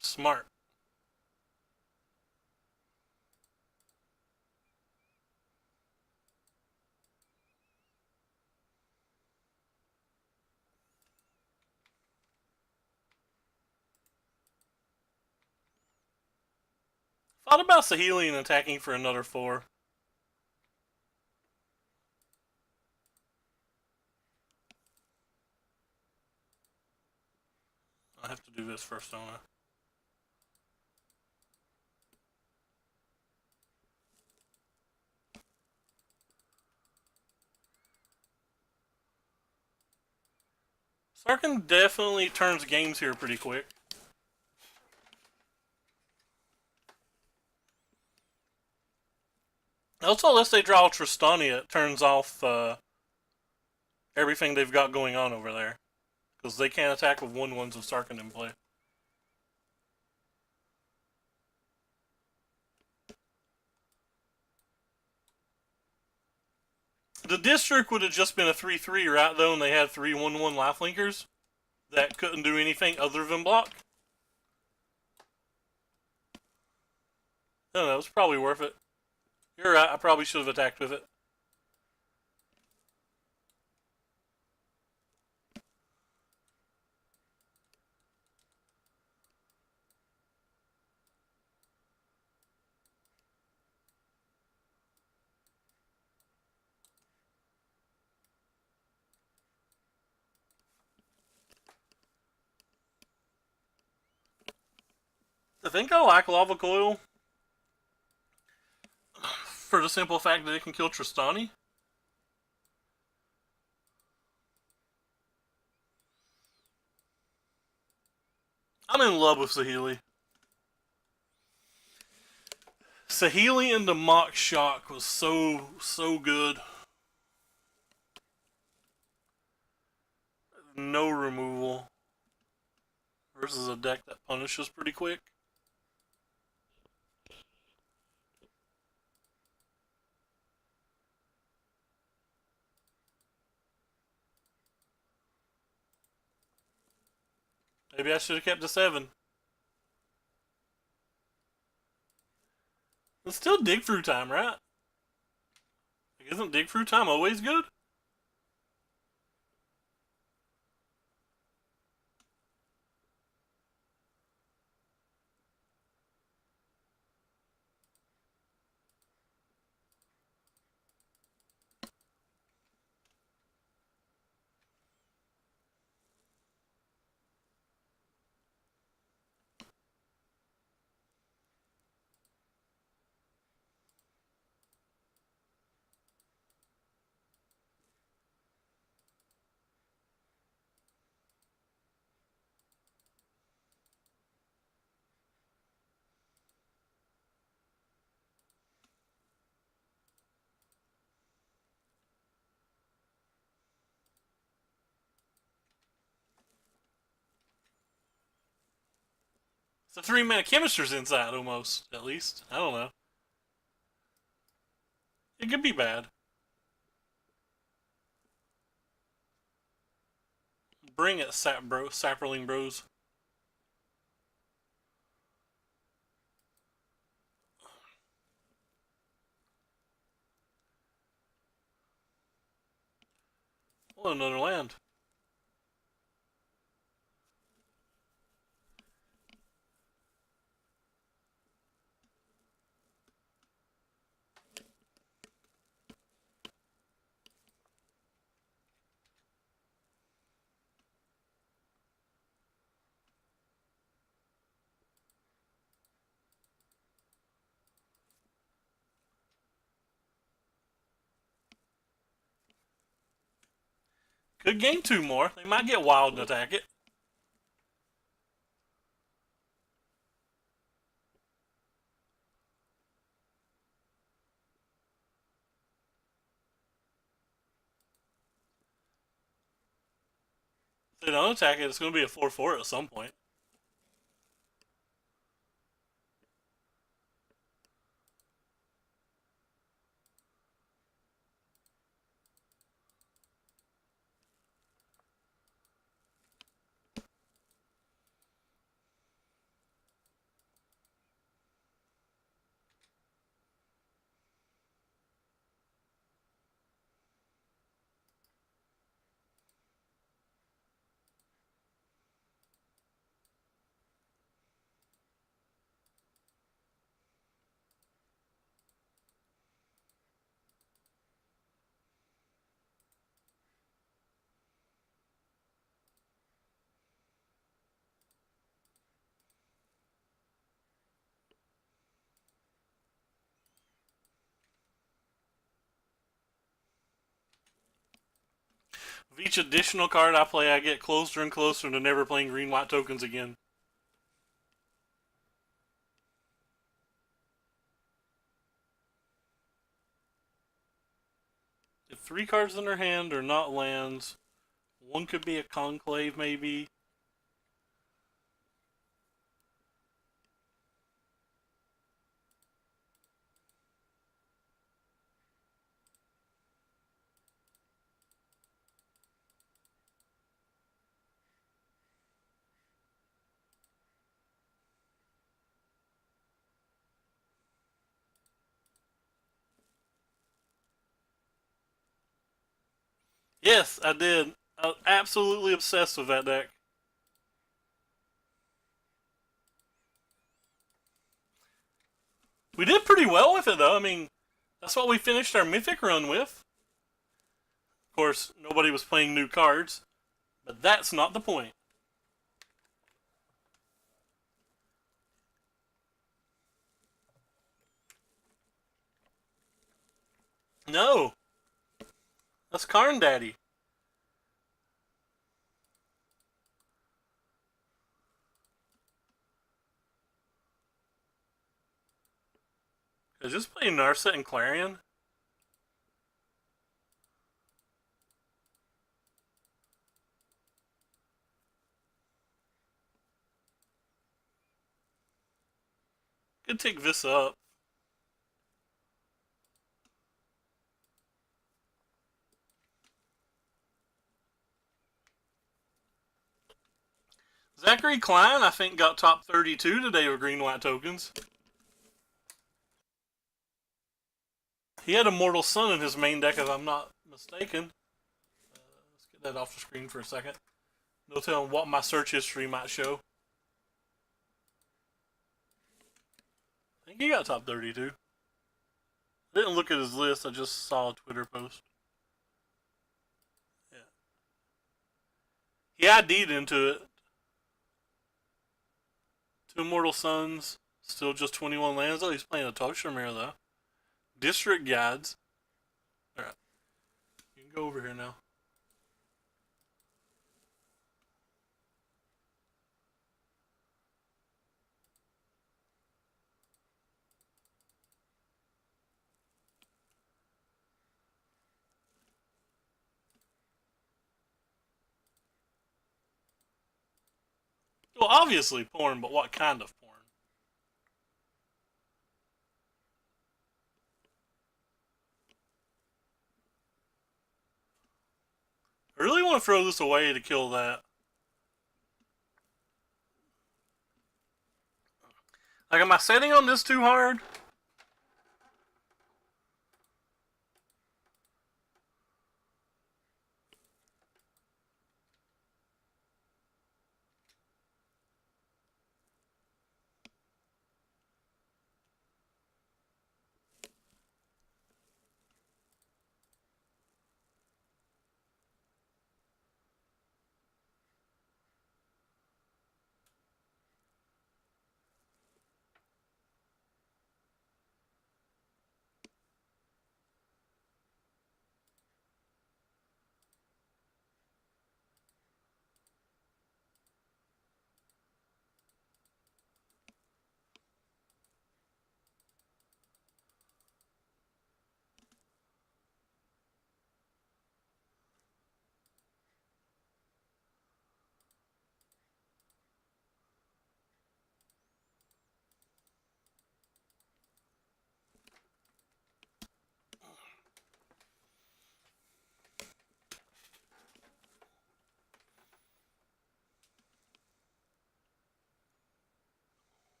Smart. Thought about Sahelian attacking for another 4. I have to do this first, don't I? Sarkin definitely turns games here pretty quick. Also, unless they draw Tristania, it turns off everything they've got going on over there. Because they can't attack with 1/1s with Sarkin in play. The district would have just been a 3/3, right, though, and they had 3 1/1 lifelinkers that couldn't do anything other than block. I don't know, it was probably worth it. You're right, I probably should have attacked with it. I think I like Lava Coil for the simple fact that it can kill Tristani. I'm in love with Saheli. Saheli into Mock Shock was so good. No removal. Versus a deck that punishes pretty quick. Maybe I should have kept the 7. It's still dig through time, right? Isn't dig through time always good? It's a 3-mana chemister's inside almost, at least. I don't know. It could be bad. Bring it, Sapperling Bros. Well, another land. Could gain 2 more. They might get wild and attack it. If they don't attack it, it's going to be a 4/4 at some point. With each additional card I play, I get closer and closer to never playing green-white tokens again. If 3 cards in their hand are not lands, one could be a conclave maybe. Yes, I did. I was absolutely obsessed with that deck. We did pretty well with it, though. I mean, that's what we finished our Mythic run with. Of course, nobody was playing new cards, but that's not the point. No, that's Karn Daddy. Is this playing Narset and Clarion? Could take this up. Zachary Klein, I think, got top 32 today with green-white tokens. He had Immortal Sun in his main deck, if I'm not mistaken. Let's get that off the screen for a second. No telling what my search history might show. I think he got top 32. I didn't look at his list, I just saw a Twitter post. Yeah. He ID'd into it. 2 Immortal Suns, still just 21 lands. Oh, he's playing a Toshimir, though. District Guides. Alright. You can go over here now. Well, obviously porn, but what kind of porn? I really want to throw this away to kill that. Like, am I setting on this too hard?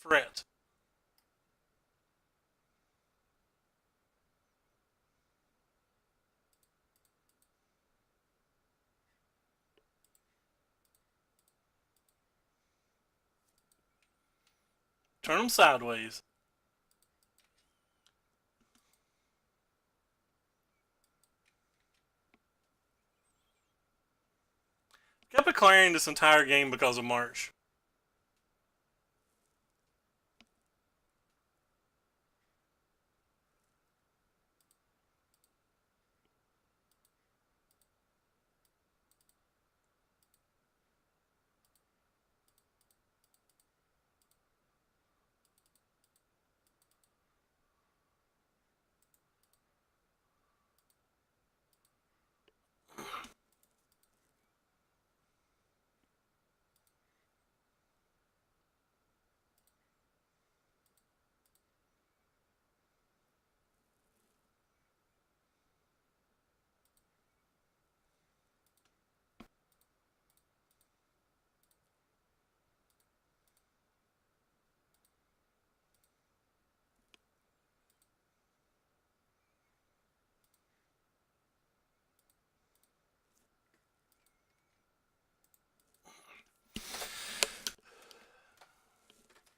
threat. Turn them sideways. Kept declaring this entire game because of March.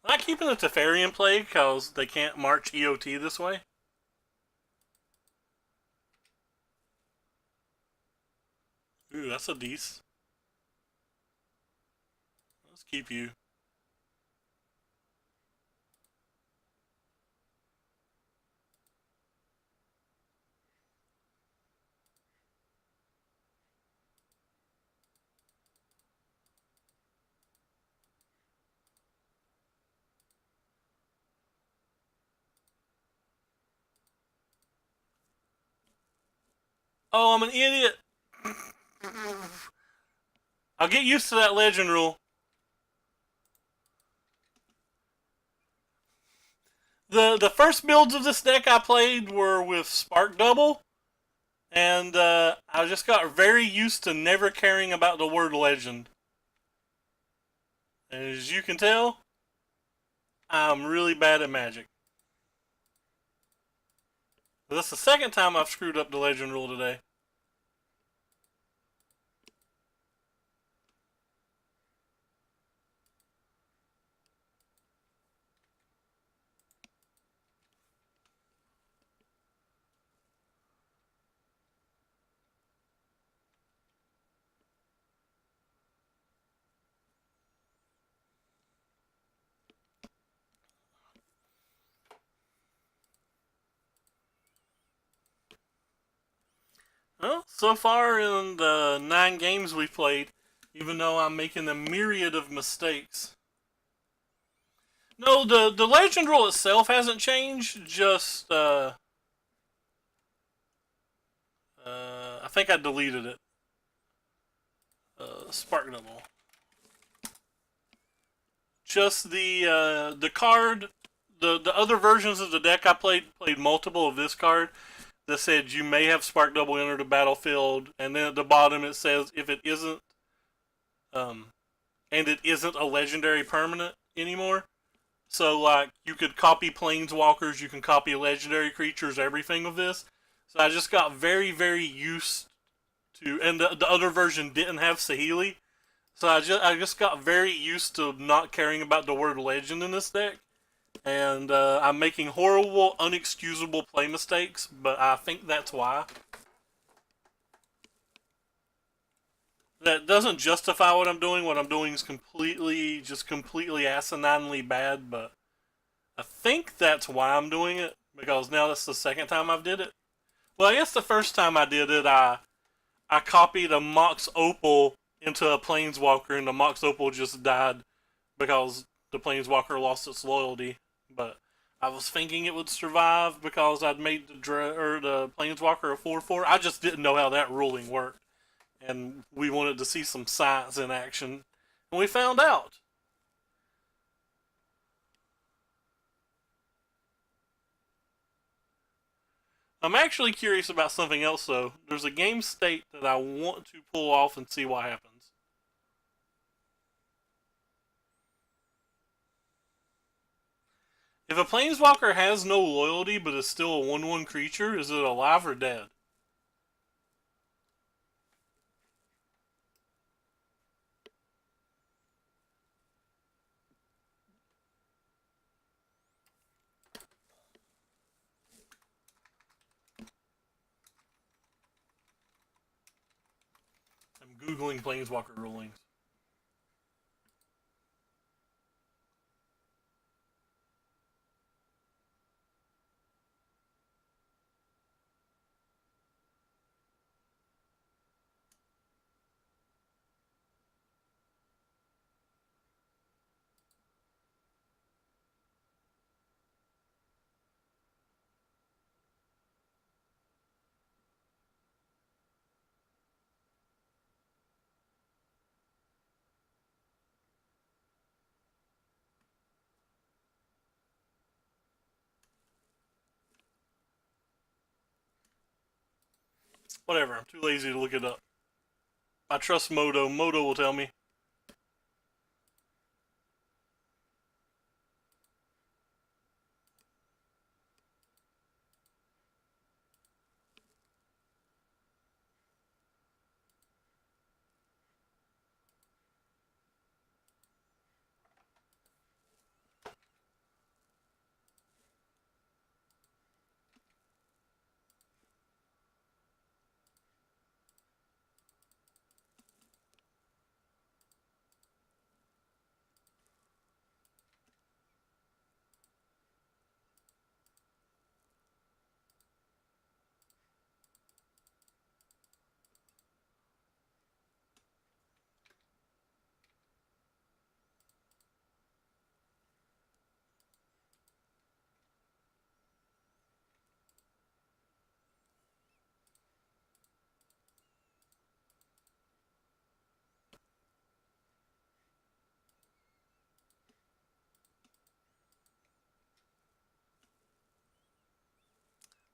I'm not keeping the Teferi in play because they can't march EOT this way. Ooh, that's a dece. Let's keep you. Oh, I'm an idiot. I'll get used to that legend rule. The first builds of this deck I played were with Spark Double, and I just got very used to never caring about the word legend. And as you can tell, I'm really bad at Magic. But that's the second time I've screwed up the legend rule today. Well, so far in the 9 games we've played, even though I'm making a myriad of mistakes. No, the legend rule itself hasn't changed, just, I think I deleted it. Spark Double. Just the card, the other versions of the deck I played multiple of this card that said you may have Spark Double enter the battlefield, and then at the bottom it says if it isn't, and it isn't a legendary permanent anymore. So like you could copy planeswalkers, you can copy legendary creatures, everything with this. So I just got very used to, and the other version didn't have Saheeli. So I just got very used to not caring about the word legend in this deck. And I'm making horrible, unexcusable play mistakes, but I think that's why. That doesn't justify what I'm doing. What I'm doing is completely asininely bad, but I think that's why I'm doing it, because now that's the second time I've did it. Well, I guess the first time I did it, I copied a Mox Opal into a Planeswalker, and the Mox Opal just died because the Planeswalker lost its loyalty. But I was thinking it would survive because I'd made the Planeswalker a 4/4. I just didn't know how that ruling worked, and we wanted to see some science in action, and we found out. I'm actually curious about something else, though. There's a game state that I want to pull off and see what happens. If a planeswalker has no loyalty but is still a 1/1 creature, is it alive or dead? I'm Googling planeswalker rulings. Whatever, I'm too lazy to look it up. I trust Moto. Moto will tell me.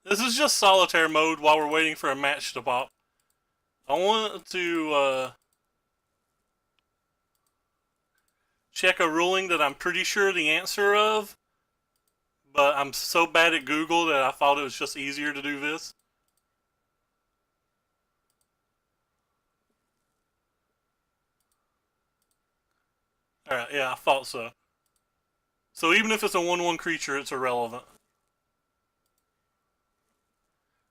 This is just solitaire mode while we're waiting for a match to pop. I want to check a ruling that I'm pretty sure the answer of, but I'm so bad at Google that I thought it was just easier to do this. Alright, yeah, I thought so. So even if it's a 1/1 creature, it's irrelevant.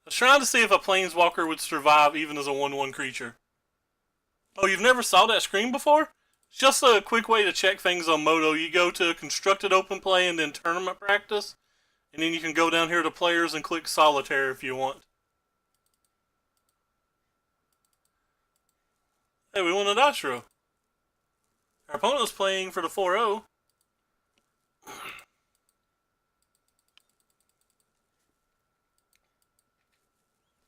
I was trying to see if a planeswalker would survive even as a 1/1 creature. Oh, you've never saw that screen before? It's just a quick way to check things on Moto. You go to Constructed Open Play and then Tournament Practice, and then you can go down here to Players and click Solitaire if you want. Hey, we won a dice row. Our opponent's playing for the 4-0.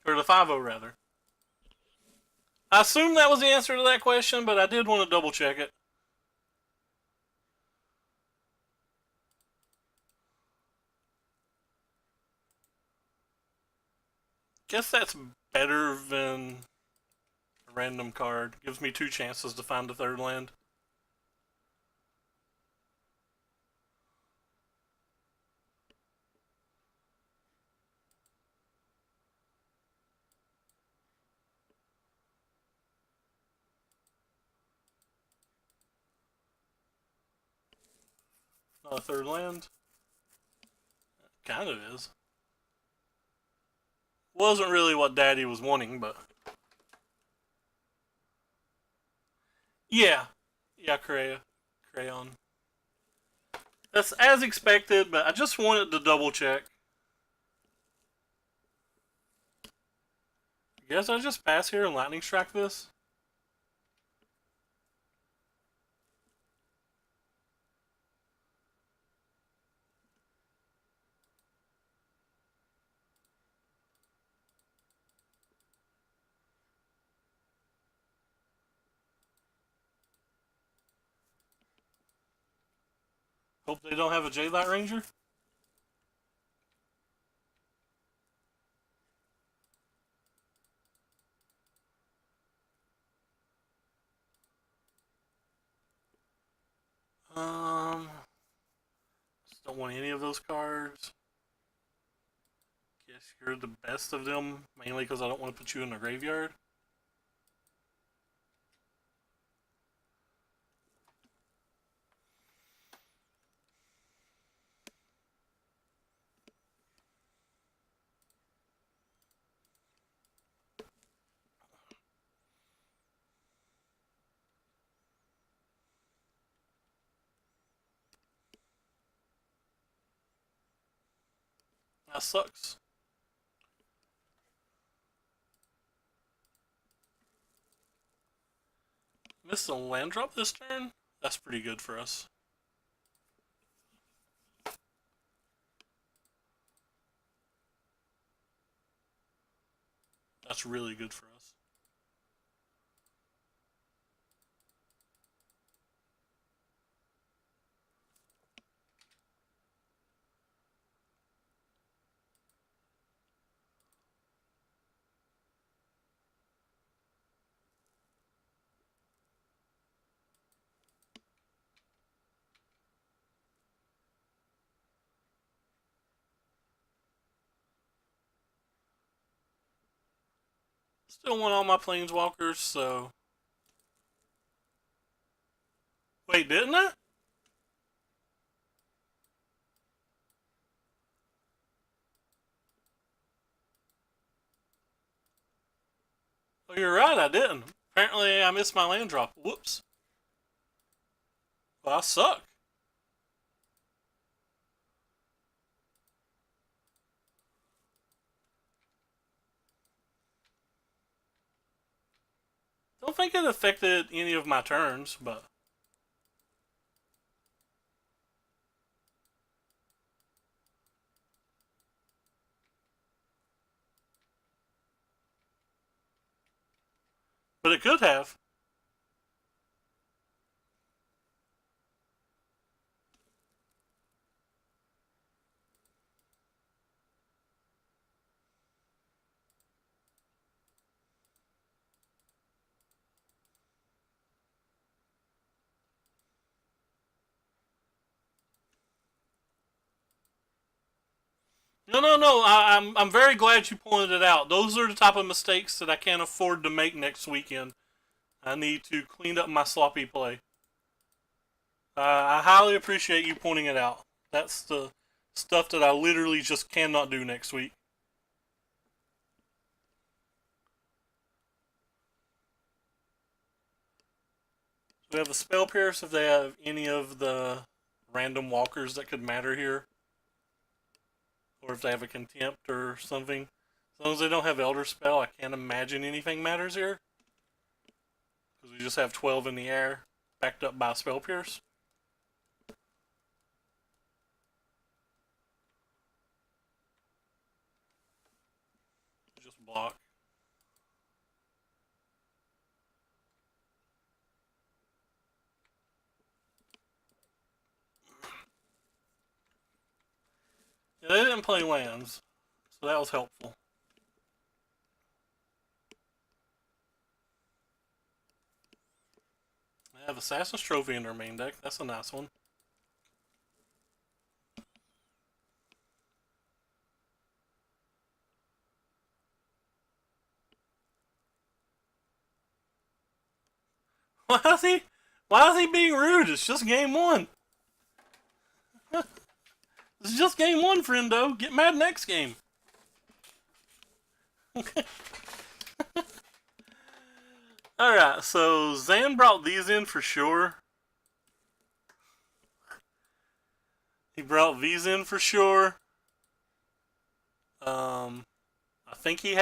Or the 5-0, rather. I assume that was the answer to that question, but I did want to double check it. Guess that's better than a random card. Gives me 2 chances to find a third land. Not a third land. Kind of is. Wasn't really what Daddy was wanting, but yeah, yeah, crayon. That's as expected, but I just wanted to double check. Guess I just pass here and lightning strike this. Hope they don't have a J-Light Ranger. Don't want any of those cards. Guess you're the best of them, mainly because I don't want to put you in the graveyard. That sucks. Missed a land drop this turn? That's pretty good for us. That's really good for us. Still want all my planeswalkers, so... Wait, didn't I? Oh, you're right, I didn't. Apparently I missed my land drop. Whoops. Well, I suck. Don't think it affected any of my turns, but... But it could have. No. I'm very glad you pointed it out. Those are the type of mistakes that I can't afford to make next weekend. I need to clean up my sloppy play. I highly appreciate you pointing it out. That's the stuff that I literally just cannot do next week. We have a Spell Pierce if they have any of the random walkers that could matter here. Or if they have a Contempt or something. As long as they don't have Elder Spell, I can't imagine anything matters here. Because we just have 12 in the air, backed up by Spell Pierce. Just block. Yeah, they didn't play lands, so that was helpful. They have Assassin's Trophy in their main deck. That's a nice one. Why is he being rude? It's just game one. It's just game one, friendo. Get mad next game. Alright, so Zan brought these in for sure. He brought these in for sure. I think he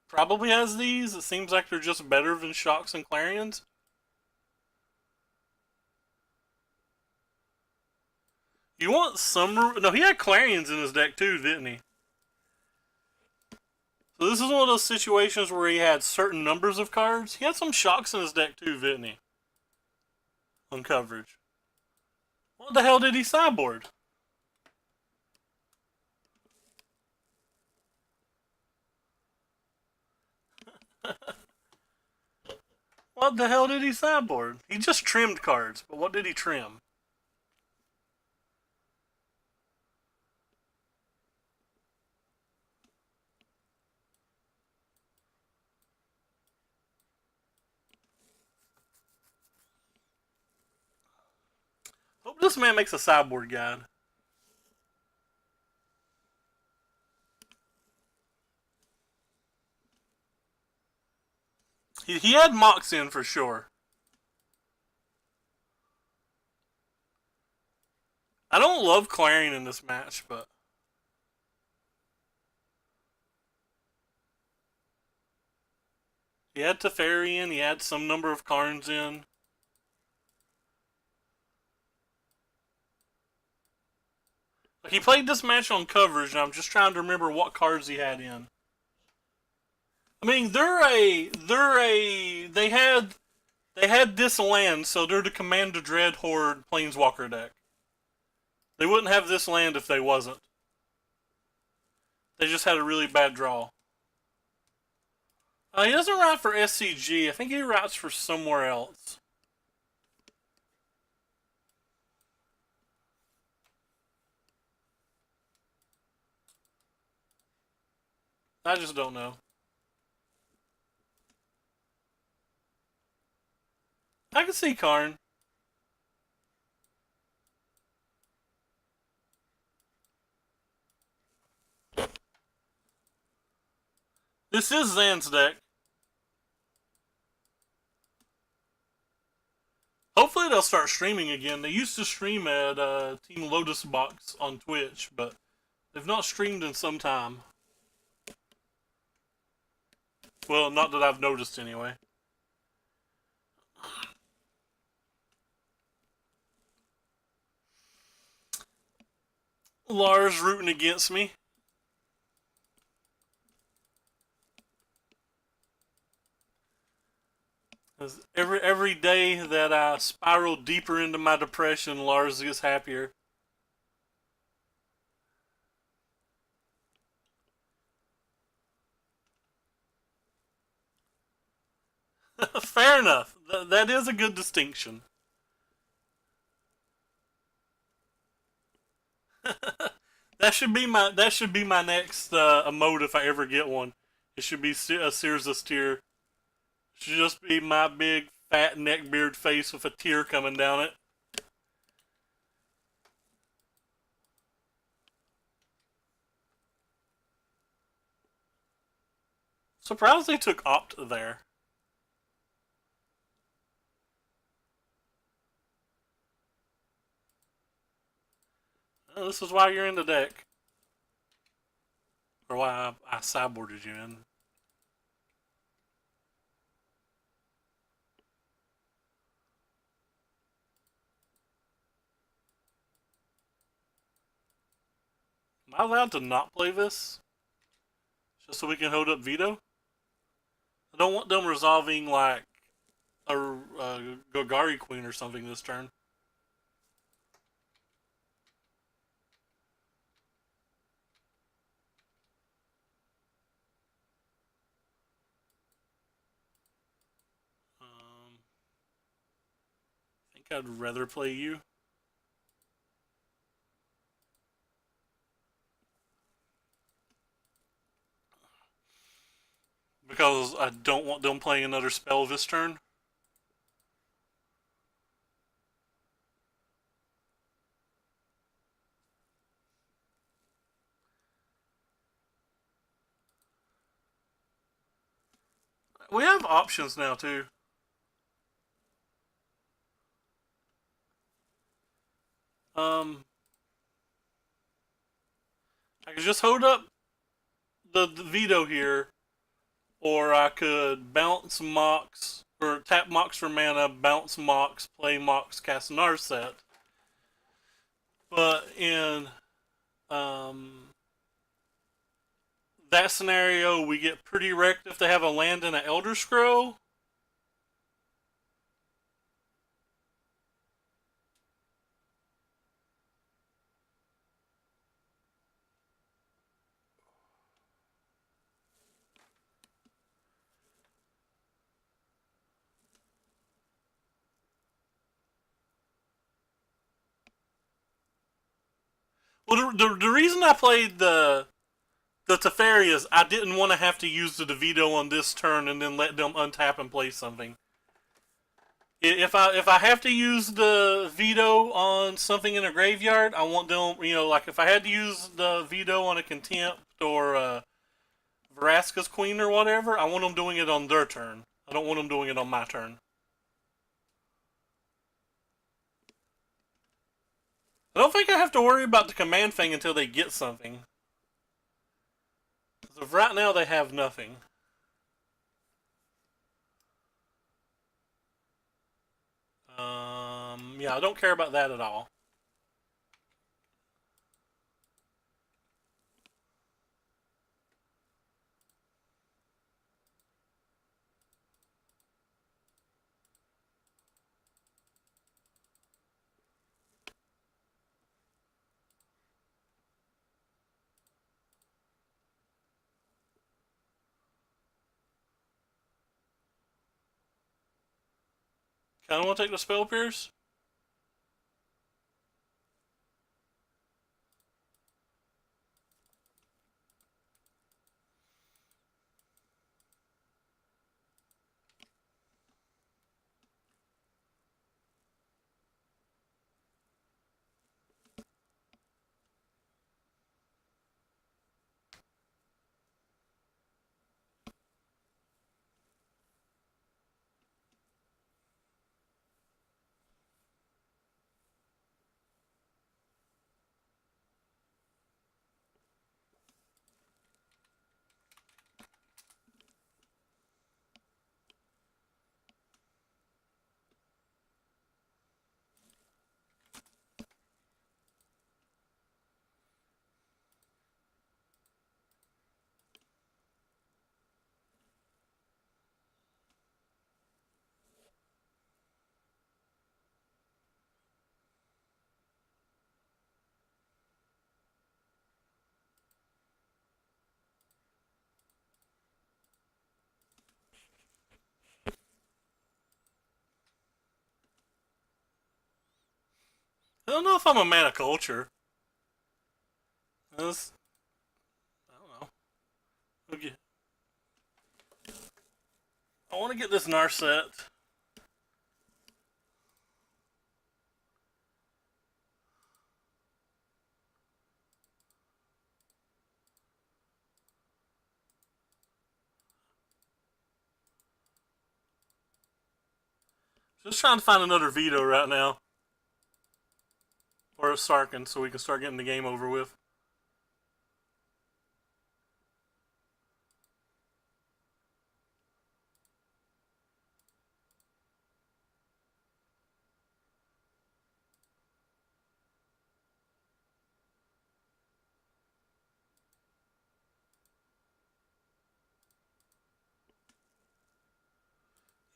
probably has these. It seems like they're just better than Shocks and Clarions. You want some... No, he had Clarions in his deck too, didn't he? So this is one of those situations where he had certain numbers of cards. He had some Shocks in his deck too, didn't he? On coverage. What the hell did he sideboard? What the hell did he sideboard? He just trimmed cards, but what did he trim? Hope this man makes a sideboard guide. He had Mox in for sure. I don't love Clarion in this match, but he had Teferi in, he had some number of Karns in. He played this match on coverage, and I'm just trying to remember what cards he had in. I mean, they had this land, so they're the Commander Dread Horde Planeswalker deck. They wouldn't have this land if they wasn't. They just had a really bad draw. He doesn't write for SCG. I think he writes for somewhere else. I just don't know. I can see Karn. This is Zan's deck. Hopefully they'll start streaming again. They used to stream at Team Lotus Box on Twitch, but they've not streamed in some time. Well, not that I've noticed anyway. Lars rooting against me. Every day that I spiral deeper into my depression, Lars gets happier. Fair enough. That is a good distinction. That should be my next emote if I ever get one. It should be a Sears tear. It should just be my big fat neckbeard face with a tear coming down it. Surprised they took Opt there. Oh, this is why you're in the deck. Or why I sideboarded you in. Am I allowed to not play this? Just so we can hold up Veto? I don't want them resolving like a Golgari Queen or something this turn. I think I'd rather play you. Because I don't want them playing another spell this turn. We have options now too. I could just hold up the veto here, or I could bounce Mox, or tap Mox for mana, bounce Mox, play Mox, cast Narset. But in that scenario, we get pretty wrecked if they have a land and an Elder Scroll. Well, the reason I played the Teferi is I didn't want to have to use the veto on this turn and then let them untap and play something. If I have to use the veto on something in a graveyard, I want them. Like if I had to use the veto on a contempt or Vraska's queen or whatever, I want them doing it on their turn. I don't want them doing it on my turn. I don't think I have to worry about the command thing until they get something. As of right now, they have nothing. Yeah, I don't care about that at all. Kinda want to take the Spell Pierce? I don't know if I'm a man of culture. That's, I don't know. Okay. I want to get this Narset. Just trying to find another veto right now. Or a Sarkin so we can start getting the game over with.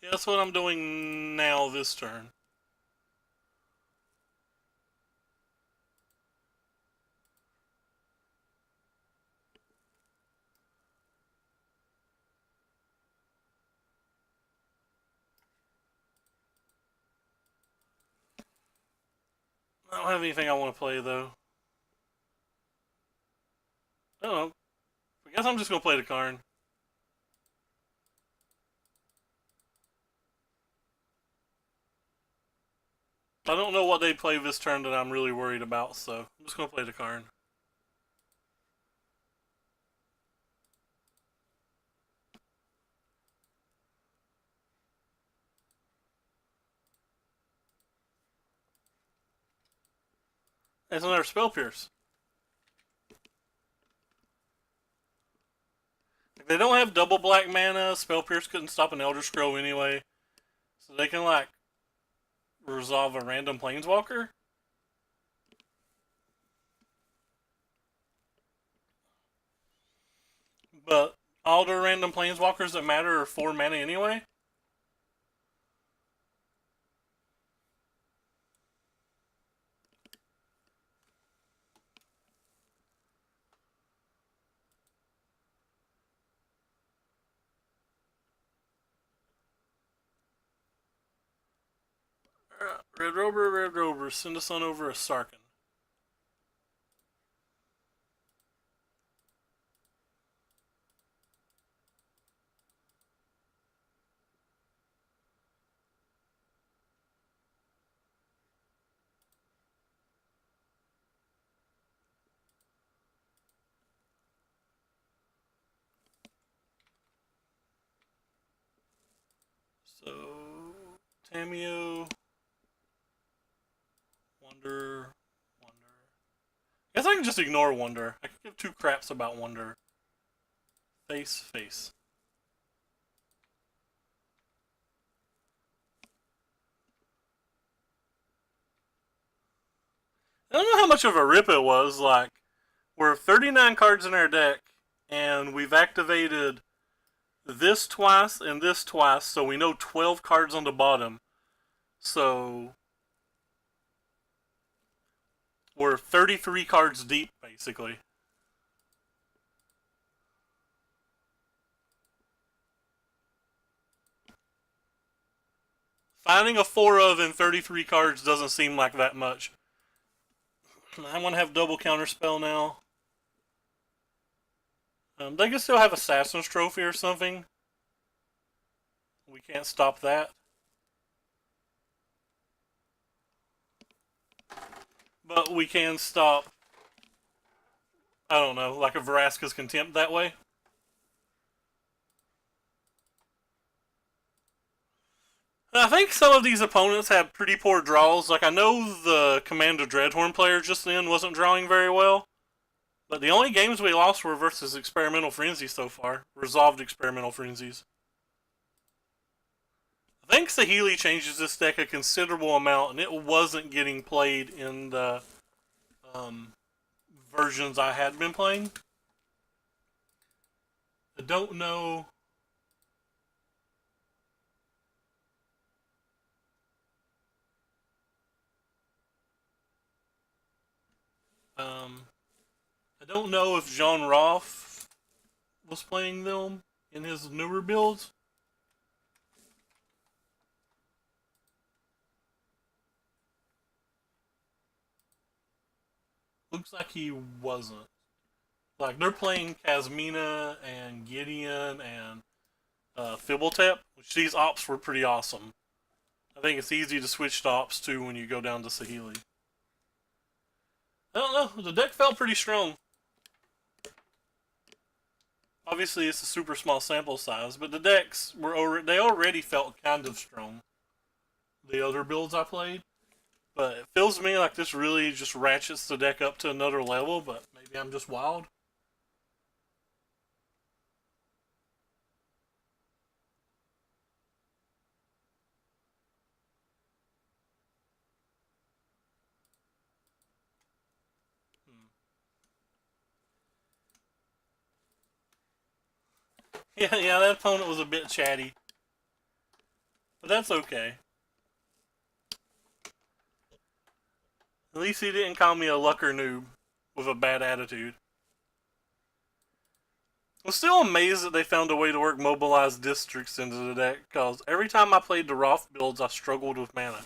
Yeah, that's what I'm doing now this turn. I don't have anything I want to play though. I don't know. I guess I'm just gonna play the Karn. I don't know what they play this turn that I'm really worried about, so I'm just gonna play the Karn. It's another Spell Pierce. If they don't have double black mana, Spell Pierce couldn't stop an Elder Scroll anyway. So they can like resolve a random Planeswalker. But all the random Planeswalkers that matter are 4 mana anyway. Red Rover, send us on over a Sarkin. So, Tamio, Wonder. I guess I can just ignore Wonder. I can give two craps about Wonder. Face. I don't know how much of a rip it was. Like, we're 39 cards in our deck, and we've activated this twice and this twice, so we know 12 cards on the bottom. So, we're 33 cards deep, basically. Finding a 4 of in 33 cards doesn't seem like that much. I want to have double counterspell now. They can still have Assassin's Trophy or something. We can't stop that. But we can stop, I don't know, like a Vraska's Contempt that way. I think some of these opponents have pretty poor draws. Like, I know the Commander Dreadhorn player just then wasn't drawing very well. But the only games we lost were versus Experimental Frenzy so far. Resolved Experimental Frenzies. I think Saheeli changes this deck a considerable amount, and it wasn't getting played in the versions I had been playing. I don't know. I don't know if Jean Roth was playing them in his newer builds. Looks like he wasn't. Like, they're playing Kazmina and Gideon and Fibletep, which these ops were pretty awesome. I think it's easy to switch to ops too when you go down to Saheeli. I don't know, the deck felt pretty strong. Obviously, it's a super small sample size, but the decks they already felt kind of strong. The other builds I played. But it feels to me like this really just ratchets the deck up to another level, but maybe I'm just wild. Yeah, that opponent was a bit chatty. But that's okay. At least he didn't call me a lucker noob with a bad attitude. I'm still amazed that they found a way to work mobilized districts into the deck, because every time I played the Roth builds, I struggled with mana.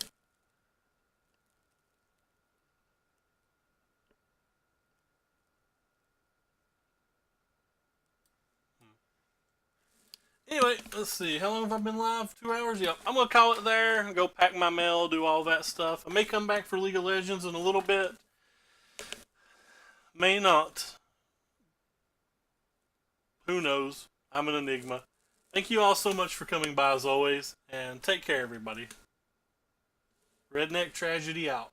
Anyway, let's see. How long have I been live? 2 hours? Yep. I'm going to call it there and go pack my mail, do all that stuff. I may come back for League of Legends in a little bit. May not. Who knows? I'm an enigma. Thank you all so much for coming by as always, and take care, everybody. Redneck Tragedy out.